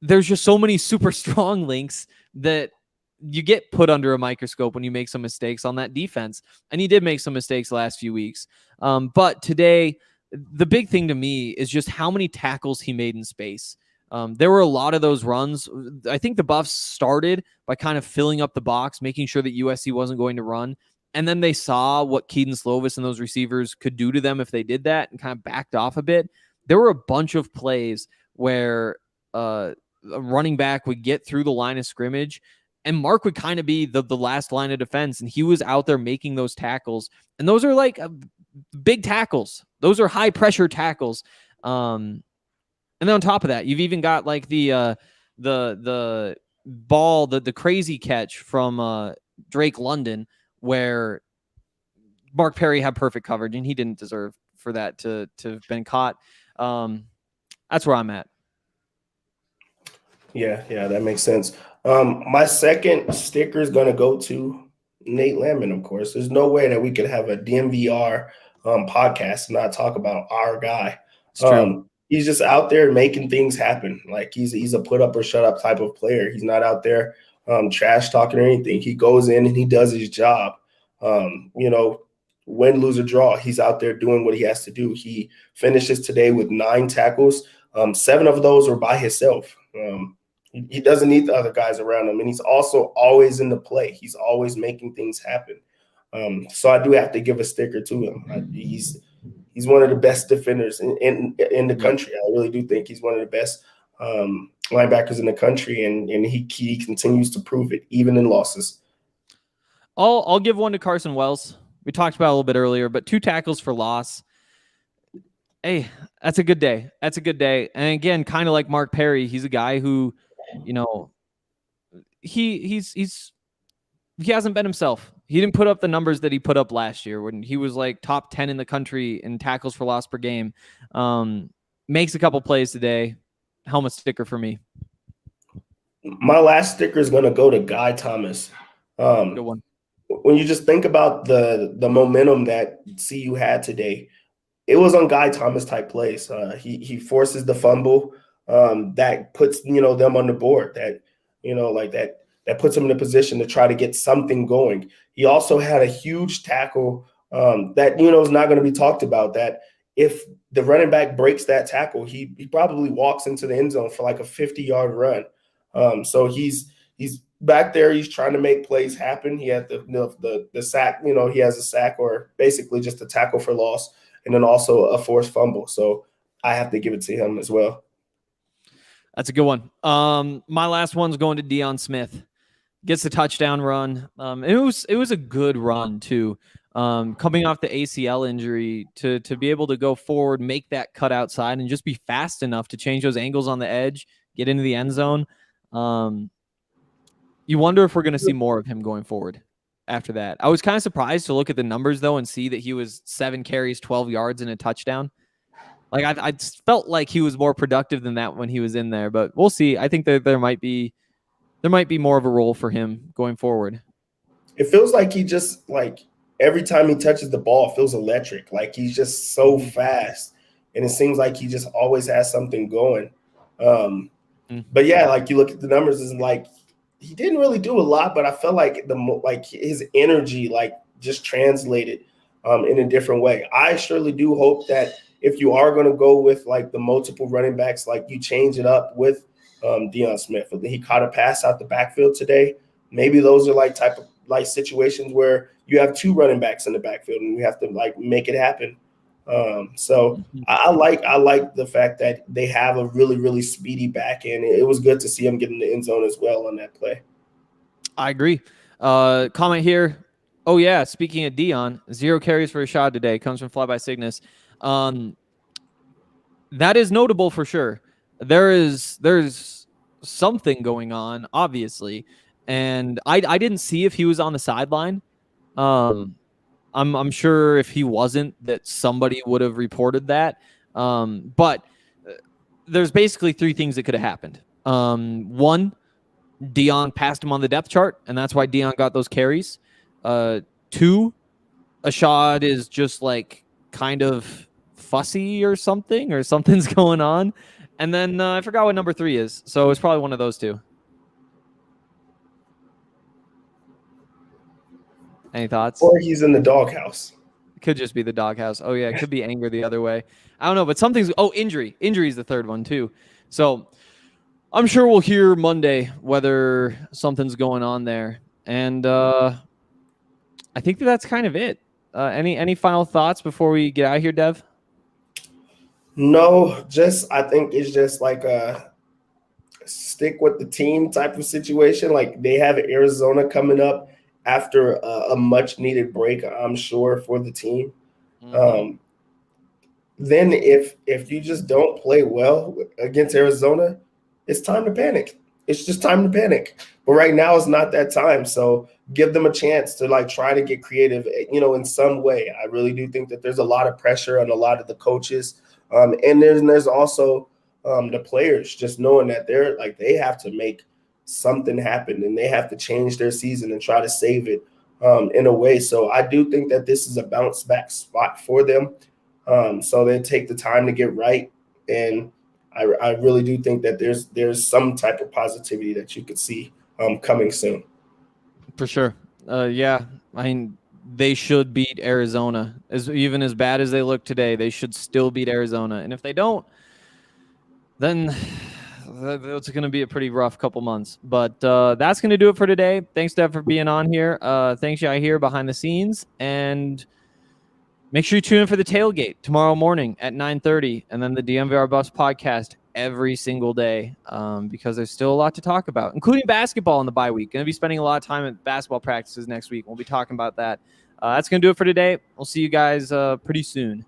there's just so many super strong links that you get put under a microscope when you make some mistakes on that defense. And he did make some mistakes the last few weeks. But today, the big thing to me is just how many tackles he made in space. There were a lot of those runs. I think the Buffs started by kind of filling up the box, making sure that USC wasn't going to run. And then they saw what Keaton Slovis and those receivers could do to them if they did that and kind of backed off a bit. There were a bunch of plays where a running back would get through the line of scrimmage and Mark would kind of be the last line of defense. And he was out there making those tackles. And those are like big tackles. Those are high pressure tackles. And then on top of that, you've even got like the ball, the crazy catch from Drake London, where Mark Perry had perfect coverage and he didn't deserve for that to have been caught. That's where I'm at. Yeah, that makes sense. My second sticker is going to go to Nate Landman, of course. There's no way that we could have a DNVR podcast and not talk about our guy. It's true. He's just out there making things happen. Like he's a put up or shut up type of player. He's not out there trash talking or anything. He goes in and he does his job. You know, win, lose, or draw, he's out there doing what he has to do. He finishes today with 9 tackles. 7 of those were by himself. He doesn't need the other guys around him, and he's also always in the play. He's always making things happen. So I do have to give a sticker to him. He's one of the best defenders in the country. I really do think he's one of the best linebackers in the country, and he continues to prove it, even in losses. I'll give one to Carson Wells. We talked about it a little bit earlier, but 2 tackles for loss. Hey, that's a good day. That's a good day. And again, kind of like Mark Perry, he's a guy who, you know, he hasn't been himself. He didn't put up the numbers that he put up last year when he was like top 10 in the country in tackles for loss per game. Makes a couple plays today. Helmet sticker for me. My last sticker is going to go to Guy Thomas. Good one. When you just think about the momentum that CU had today, it was on Guy Thomas type plays. He forces the fumble that puts, you know, them on the board, that, you know, like that puts him in a position to try to get something going. He also had a huge tackle that, you know, is not going to be talked about, that if the running back breaks that tackle, he probably walks into the end zone for like a 50-yard run. So he's back there. He's trying to make plays happen. He had the sack, you know, he has a sack, or basically just a tackle for loss, and then also a forced fumble. So I have to give it to him as well. That's a good one. My last one's going to Deion Smith. Gets the touchdown run. It was a good run too. Coming off the ACL injury to be able to go forward, make that cut outside, and just be fast enough to change those angles on the edge, get into the end zone. You wonder if we're going to see more of him going forward after that. I was kind of surprised to look at the numbers, though, and see that he was 7 carries, 12 yards, and a touchdown. Like I felt like he was more productive than that when he was in there, but we'll see. I think that there might be more of a role for him going forward. It feels like he just, like, every time he touches the ball, it feels electric. Like he's just so fast. and it seems like he just always has something going. Mm. But yeah, like you look at the numbers, is like he didn't really do a lot, but I felt like his energy like just translated in a different way. I surely do hope that if you are going to go with like the multiple running backs, like you change it up with Deion Smith. He caught a pass out the backfield today. Maybe those are like type of like situations where you have 2 running backs in the backfield and you have to like make it happen. So I like the fact that they have a really, really speedy back end. It was good to see him get in the end zone as well on that play. I agree. Comment here. Oh yeah, speaking of Dion, 0 carries for a shot today comes from Flyby Cygnus. That is notable for sure. There's something going on, obviously, and I didn't see if he was on the sideline. I'm sure if he wasn't, that somebody would have reported that. But there's basically 3 things that could have happened. 1, Dion passed him on the depth chart, and that's why Dion got those carries. 2, Ashad is just like kind of fussy or something's going on. And then I forgot what number 3 is. So it's probably one of those 2. Any thoughts? Or he's in the doghouse. It could just be the doghouse. Oh yeah, it could be anger the other way. I don't know, but something's injury. Injury is the 3rd one too. So I'm sure we'll hear Monday whether something's going on there. And I think that's kind of it. Any final thoughts before we get out of here, Dev? No, I think it's just like a stick with the team type of situation. Like they have Arizona coming up after a much needed break, I'm sure, for the team. Mm-hmm. Then if you just don't play well against Arizona, it's time to panic. It's just time to panic. But right now is not that time. So give them a chance to like try to get creative, in some way. I really do think that there's a lot of pressure on a lot of the coaches. And there's also the players just knowing that they have to make something happen and they have to change their season and try to save it in a way. So I do think that this is a bounce back spot for them. So they take the time to get right. And I really do think that there's some type of positivity that you could see coming soon. For sure. Yeah. I mean, they should beat Arizona. Even as bad as they look today, they should still beat Arizona. And if they don't, then it's going to be a pretty rough couple months. But that's going to do it for today. Thanks, Dev, for being on here. Thanks, Jai, here behind the scenes. And make sure you tune in for the tailgate tomorrow morning at 9:30, and then the DNVR Buffs podcast every single day because there's still a lot to talk about, including basketball in the bye week. Going to be spending a lot of time at basketball practices next week. We'll be talking about that. That's going to do it for today. We'll see you guys pretty soon.